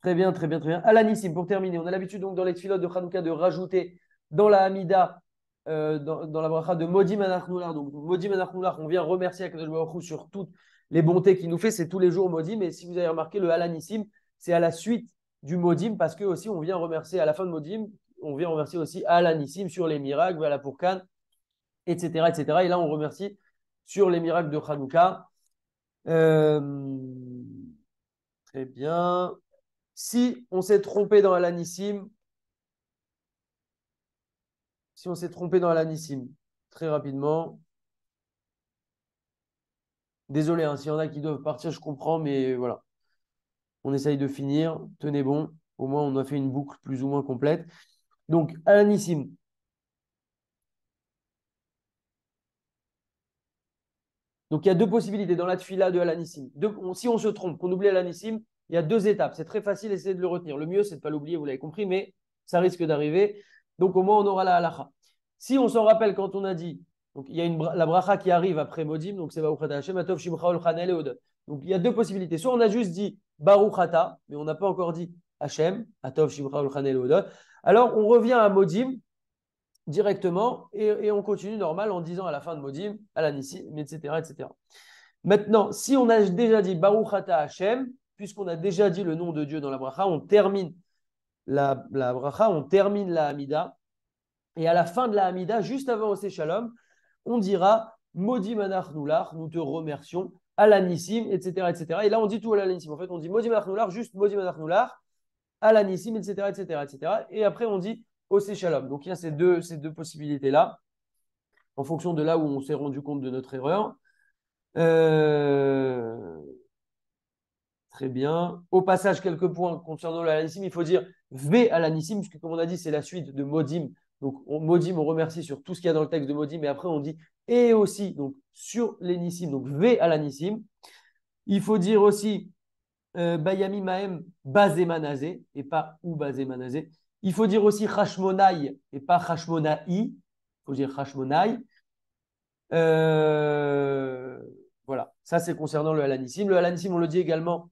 Très bien, très bien, très bien. Alanissim, pour terminer, on a l'habitude donc dans les tfilotes de Hanouka de rajouter dans la Hamida, dans la bracha de Modim Anachnoular. Donc Modim Anachnoular, on vient remercier Akadosh Baruch Hu sur toutes les bontés qu'il nous fait. C'est tous les jours Modim. Et si vous avez remarqué, le Alanissim, c'est à la suite du Modim parce que aussi on vient remercier à la fin de Modim, on vient remercier aussi Alanissim sur les miracles, voilà pour Khan, etc., etc. Et là, on remercie sur les miracles de Hanouka. Très bien. Si on s'est trompé dans Alanissim, si on s'est trompé dans Alanissim, très rapidement, désolé, hein, s'il y en a qui doivent partir, je comprends, mais voilà, on essaye de finir. Tenez bon, au moins on a fait une boucle plus ou moins complète. Donc, Alanissim. Donc, il y a deux possibilités dans la tfila de Alanissim. Si on se trompe, qu'on oublie Alanissim, il y a deux étapes. C'est très facile, essayez de le retenir. Le mieux, c'est de ne pas l'oublier, vous l'avez compris, mais ça risque d'arriver. Donc, au moins, on aura la halacha. Si on s'en rappelle quand on a dit, donc il y a la bracha qui arrive après Modim, donc c'est Baruch Ata Hashem, Atov Shimcha Chanel et Odot. Donc, il y a deux possibilités. Soit on a juste dit Baruch Ata, mais on n'a pas encore dit Hashem, Atov Shimcha Chanel et Odot. Alors, on revient à Modim directement et on continue normal en disant à la fin de Modim, Alanissim, etc., etc. Maintenant, si on a déjà dit Baruch Ata Hashem, puisqu'on a déjà dit le nom de Dieu dans la bracha, on termine la bracha, on termine la Hamida. Et à la fin de la Hamida, juste avant Osé Shalom, on dira Modim Anachnoular, nous te remercions, Alanissim, etc., etc. Et là, on dit tout à l'Alanissim. En fait, on dit Modim Anachnoular, juste Modim Anachnoular, Alanissim, etc., etc., etc. Et après, on dit Osé Shalom. Donc, il y a ces deux possibilités-là, en fonction de là où on s'est rendu compte de notre erreur. Très bien. Au passage, quelques points concernant le Alanissim. Il faut dire V Alanissim, puisque comme on a dit, c'est la suite de Modim. Donc, Modim, on remercie sur tout ce qu'il y a dans le texte de Modim. Et après, on dit et aussi, donc sur les Nissim. Donc, V Alanissim. Il faut dire aussi Bayami Mahem Bazemanazé et pas ou Bazemanazé. Il faut dire aussi Hashmonai et pas Hashmonai. Il faut dire Hashmonai. Euh, voilà, ça c'est concernant le Alanissim. Le Alanissim, on le dit également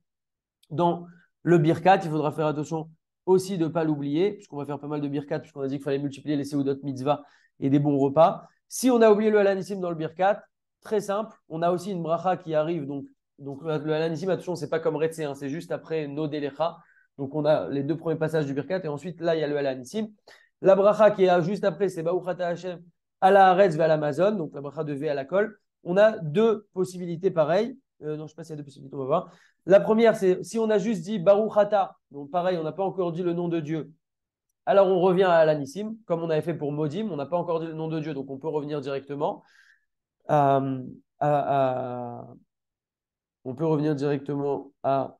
dans le Birkat. Il faudra faire attention aussi de ne pas l'oublier, puisqu'on va faire pas mal de Birkat, puisqu'on a dit qu'il fallait multiplier les Seudot Mitzvah et des bons repas. Si on a oublié le Alanissim dans le Birkat, très simple, on a aussi une bracha qui arrive. Donc le Alanissim, attention, c'est pas comme Retse, hein, c'est juste après Nodelecha. Donc on a les deux premiers passages du Birkat et ensuite là, il y a le Alanissim. La bracha qui est juste après, c'est Baouchata Hashem à la Haaretz vers l'Amazon, donc la bracha de V à la colle. On a deux possibilités pareilles. Non, je ne sais pas s'il y a deux possibilités, on va voir. La première, c'est si on a juste dit Baruch Ata, donc pareil, on n'a pas encore dit le nom de Dieu. Alors on revient à Alanissim, comme on avait fait pour Modim, on n'a pas encore dit le nom de Dieu, donc on peut revenir directement à on peut revenir directement à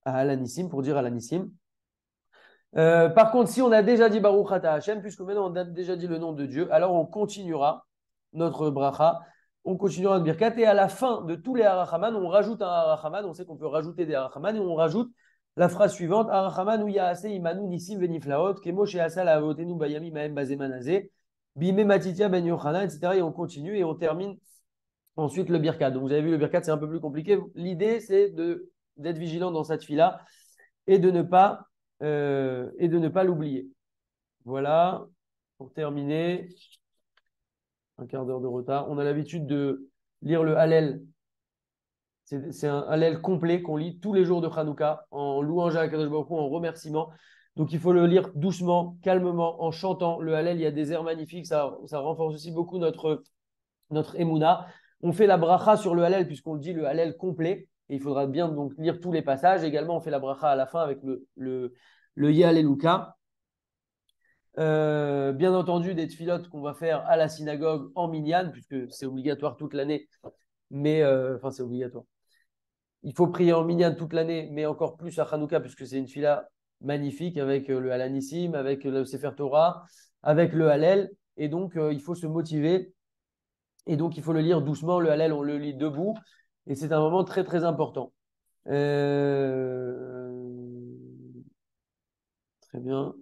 Alanissim pour dire Alanissim. Par contre, si on a déjà dit Baruch Ata Hashem, puisque maintenant on a déjà dit le nom de Dieu, alors on continuera notre bracha, on continuera notre birkat, et à la fin de tous les harachaman, on rajoute un harachaman, on sait qu'on peut rajouter des harachaman, et on rajoute la phrase suivante, harachaman ou yaase imanu nisim veniflaot, kemo sheasa la avotenu bayami maem bazemanazé, bime matitia ben yochana, etc. Et on continue et on termine ensuite le birkat. Donc vous avez vu, le birkat c'est un peu plus compliqué. L'idée c'est d'être vigilant dans cette fila et et de ne pas l'oublier. Voilà, pour terminer, un quart d'heure de retard. On a l'habitude de lire le Hallel. C'est un Hallel complet qu'on lit tous les jours de Hanouka en louange à Akadosh Baruch Hu, en remerciement. Donc il faut le lire doucement, calmement, en chantant. Le Hallel, il y a des airs magnifiques. Ça renforce aussi beaucoup notre Emouna. On fait la bracha sur le Hallel puisqu'on le dit le Hallel complet. Et il faudra bien donc lire tous les passages. Également, on fait la bracha à la fin avec le Yahaleluka. Bien entendu, des tfilotes qu'on va faire à la synagogue en minyan, puisque c'est obligatoire toute l'année. Mais, enfin, c'est obligatoire. Il faut prier en minyan toute l'année, mais encore plus à Hanouka, puisque c'est une fila magnifique avec le Halanissim, avec le Sefer Torah, avec le Hallel. Et donc, il faut se motiver. Et donc, il faut le lire doucement. Le Hallel, on le lit debout. Et c'est un moment très, très important. Très bien.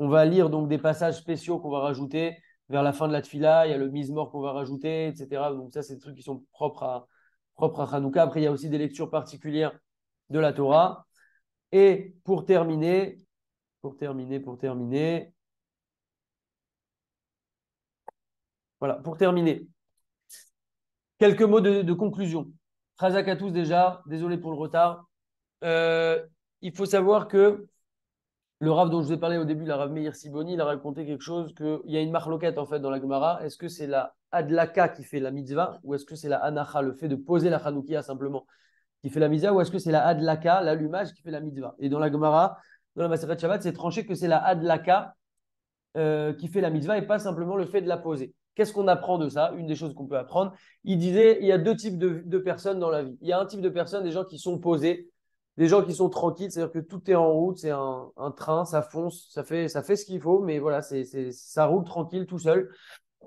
On va lire donc des passages spéciaux qu'on va rajouter vers la fin de la tfila. Il y a le mizmor qu'on va rajouter, etc. Donc ça, c'est des trucs qui sont propres à Hanouka. Après, il y a aussi des lectures particulières de la Torah. Et voilà, pour terminer, quelques mots de conclusion. Chazak à tous déjà, désolé pour le retard. Euh, il faut savoir que le Rav dont je vous ai parlé au début, le Rav Meir Siboni, il a raconté quelque chose qu'il y a une marloquette en fait dans la Gemara. Est-ce que c'est la Adlaka qui fait la mitzvah ou est-ce que c'est la Anacha, le fait de poser la Chanoukia simplement qui fait la mitzvah ou est-ce que c'est la Adlaka, l'allumage qui fait la mitzvah? Et dans la Gemara, dans la Maseret Shabbat, c'est tranché que c'est la Adlaka qui fait la mitzvah et pas simplement le fait de la poser. Qu'est-ce qu'on apprend de ça? Une des choses qu'on peut apprendre, il disait il y a deux types de personnes dans la vie. Il y a un type de personnes, des gens qui sont posés, des gens qui sont tranquilles, c'est-à-dire que tout est en route, c'est un train, ça fonce, ça fait ce qu'il faut, mais voilà, ça roule tranquille tout seul.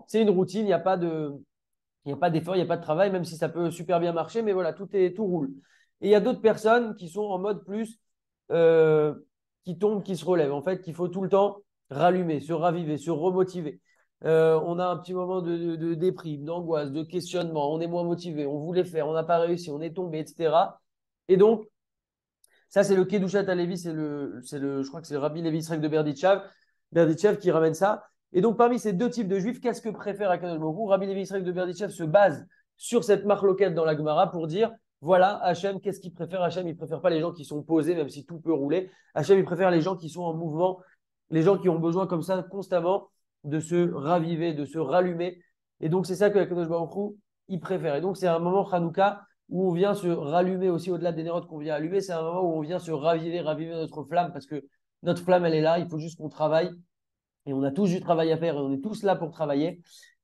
C'est une routine, il n'y a pas d'effort, il n'y a pas de travail, même si ça peut super bien marcher, mais voilà, tout roule. Et il y a d'autres personnes qui sont en mode plus, euh, qui tombent, qui se relèvent. En fait, qu'il faut tout le temps rallumer, se raviver, se remotiver. On a un petit moment de déprime, d'angoisse, de questionnement, on est moins motivé, on voulait faire, on n'a pas réussi, on est tombé, etc. Et donc, ça, c'est le Kedushat Alevi, je crois que c'est le Rabbi Levi Yitzhak de Berditchev qui ramène ça. Et donc, parmi ces deux types de juifs, qu'est-ce que préfère Akadosh Baruch Hu? Rabbi Levi Yitzhak de Berditchev se base sur cette marloquette dans la Gemara pour dire, voilà, Hachem, qu'est-ce qu'il préfère? Hachem, il préfère pas les gens qui sont posés, même si tout peut rouler. Hachem, il préfère les gens qui sont en mouvement, les gens qui ont besoin comme ça constamment de se raviver, de se rallumer. Et donc, c'est ça que Akadosh Baruch Hu, il préfère. Et donc, c'est un moment Hanouka où on vient se rallumer aussi au-delà des nérotes qu'on vient allumer. C'est un moment où on vient se raviver notre flamme parce que notre flamme, elle est là. Il faut juste qu'on travaille et on a tous du travail à faire et on est tous là pour travailler.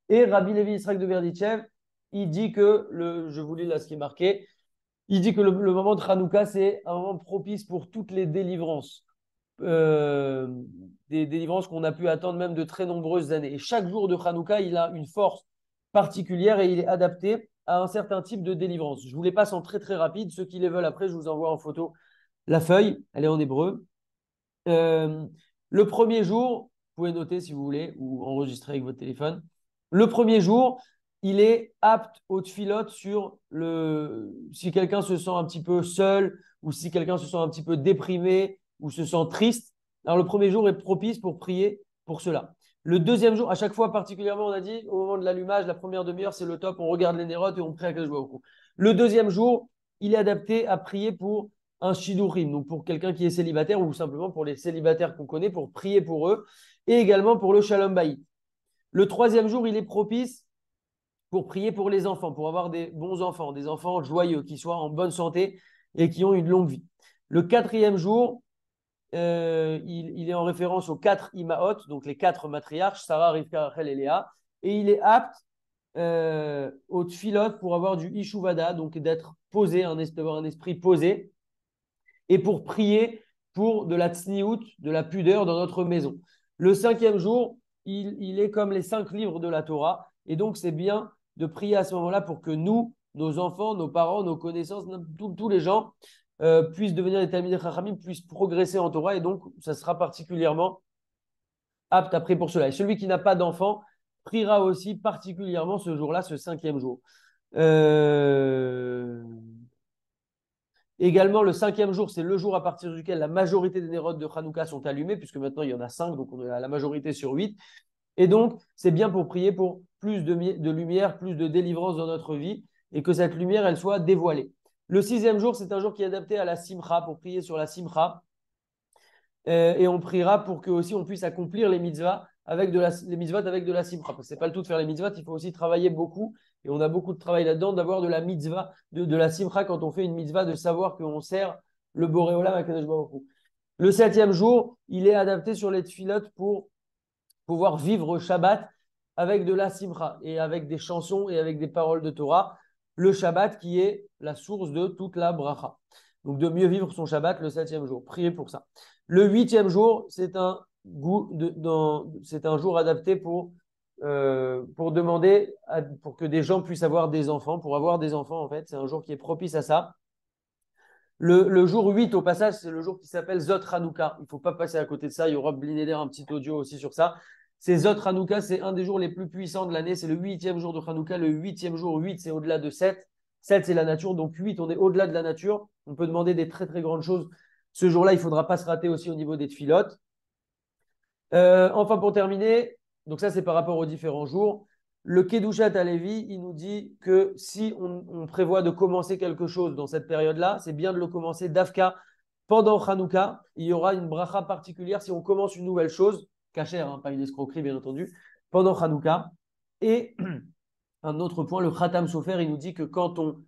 Et Rabbi Levi Yitzhak de Berditchev, il dit que, je vous lis là ce qui est marqué, il dit que le moment de Hanouka, c'est un moment propice pour toutes les délivrances. euh, des délivrances qu'on a pu attendre même de très nombreuses années. Et chaque jour de Hanouka, il a une force particulière et il est adapté à un certain type de délivrance. Je vous les passe en très très rapide. Ceux qui les veulent après, je vous envoie en photo la feuille. Elle est en hébreu. Euh, le premier jour, vous pouvez noter si vous voulez ou enregistrer avec votre téléphone. Le premier jour, il est apte aux tfilotes sur si quelqu'un se sent un petit peu seul ou si quelqu'un se sent un petit peu déprimé ou se sent triste. Alors le premier jour est propice pour prier pour cela. Le deuxième jour, à chaque fois particulièrement, on a dit au moment de l'allumage, la première demi-heure, c'est le top. On regarde les nérotes et on prie à Kadosh Baruch Hu. Le deuxième jour, il est adapté à prier pour un shidurim, donc pour quelqu'un qui est célibataire ou simplement pour les célibataires qu'on connaît, pour prier pour eux, et également pour le shalom bayit. Le troisième jour, il est propice pour prier pour les enfants, pour avoir des bons enfants, des enfants joyeux, qui soient en bonne santé et qui ont une longue vie. Le quatrième jour, il est en référence aux quatre Imaot, donc les quatre matriarches, Sarah, Rivka, Rachel et Léa, et il est apte au tfilot pour avoir du ishuvada, donc d'être posé, d'avoir un esprit posé, et pour prier pour de la tsniout, de la pudeur dans notre maison. Le cinquième jour, il est comme les 5 livres de la Torah, et donc c'est bien de prier à ce moment-là pour que nous, nos enfants, nos parents, nos connaissances, tous les gens puissent devenir des Talmidei Chachamim, puissent progresser en Torah, et donc ça sera particulièrement apte à prier pour cela. Et celui qui n'a pas d'enfant priera aussi particulièrement ce jour-là, ce cinquième jour. Également, le cinquième jour, c'est le jour à partir duquel la majorité des nérodes de Hanouka sont allumées, puisque maintenant il y en a 5, donc on est à la majorité sur 8. Et donc, c'est bien pour prier pour plus de lumière, plus de délivrance dans notre vie, et que cette lumière, elle soit dévoilée. Le sixième jour, c'est un jour qui est adapté à la simcha, pour prier sur la simcha. Et on priera pour que aussi on puisse accomplir les mitzvahs avec les mitzvot avec de la simcha. Parce que c'est pas le tout de faire les mitzvot, il faut aussi travailler beaucoup. Et on a beaucoup de travail là-dedans, d'avoir de la mitzvah, de la simcha quand on fait une mitzvah, de savoir qu'on sert le Boré Olam à Kadosh Baruch Hu. Le septième jour, il est adapté sur les tfilotes pour pouvoir vivre Shabbat avec de la simcha et avec des chansons et avec des paroles de Torah. Le Shabbat qui est la source de toute la bracha. Donc de mieux vivre son Shabbat le septième jour. Priez pour ça. Le huitième jour, c'est un jour adapté pour demander pour que des gens puissent avoir des enfants. Pour avoir des enfants, en fait, c'est un jour qui est propice à ça. Le jour 8, au passage, c'est le jour qui s'appelle Zot Hanouka. Il ne faut pas passer à côté de ça. Il y aura Blineder, un petit audio aussi sur ça. C'est Zot Hanouka, c'est un des jours les plus puissants de l'année. C'est le huitième jour de Hanouka. Le huitième jour, 8, c'est au-delà de 7. 7, c'est la nature. Donc 8, on est au-delà de la nature. On peut demander des très, très grandes choses. Ce jour-là, il ne faudra pas se rater aussi au niveau des tfilotes. Enfin, pour terminer, donc ça, c'est par rapport aux différents jours. Le Kedushat Alevi, il nous dit que si on prévoit de commencer quelque chose dans cette période-là, c'est bien de le commencer d'Afka pendant Hanouka. Il y aura une bracha particulière si on commence une nouvelle chose, cachère, hein, pas une escroquerie, bien entendu, pendant Hanouka. Et un autre point, le Khatam Sofer, il nous dit que quand on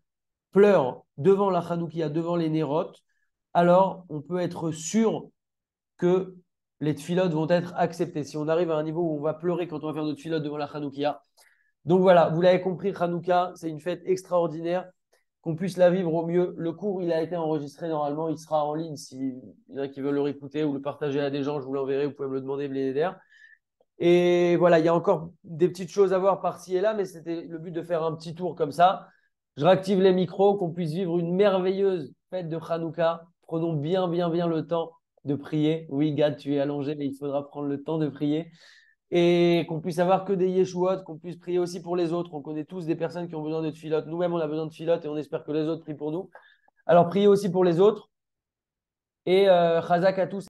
pleure devant la Hanoukia, devant les Nérotes, alors on peut être sûr que les tfilotes vont être acceptés. Si on arrive à un niveau où on va pleurer quand on va faire notre tfilote devant la Hanoukia. Donc voilà, vous l'avez compris, Hanouka, c'est une fête extraordinaire, qu'on puisse la vivre au mieux. Le cours, il a été enregistré normalement, il sera en ligne. Si il y en a qui veulent le réécouter ou le partager à des gens, je vous l'enverrai, vous pouvez me le demander, Blénéder. Et voilà, il y a encore des petites choses à voir par-ci et là, mais c'était le but de faire un petit tour comme ça. Je réactive les micros, qu'on puisse vivre une merveilleuse fête de Hanouka. Prenons bien, bien, bien le temps de prier. Oui, Gad, tu es allongé, mais il faudra prendre le temps de prier. Et qu'on puisse avoir que des yeshuot, qu'on puisse prier aussi pour les autres. On connaît tous des personnes qui ont besoin de tfilotes. Nous-mêmes, on a besoin de tfilotes et on espère que les autres prient pour nous. Alors, priez aussi pour les autres. Et chazak à tous.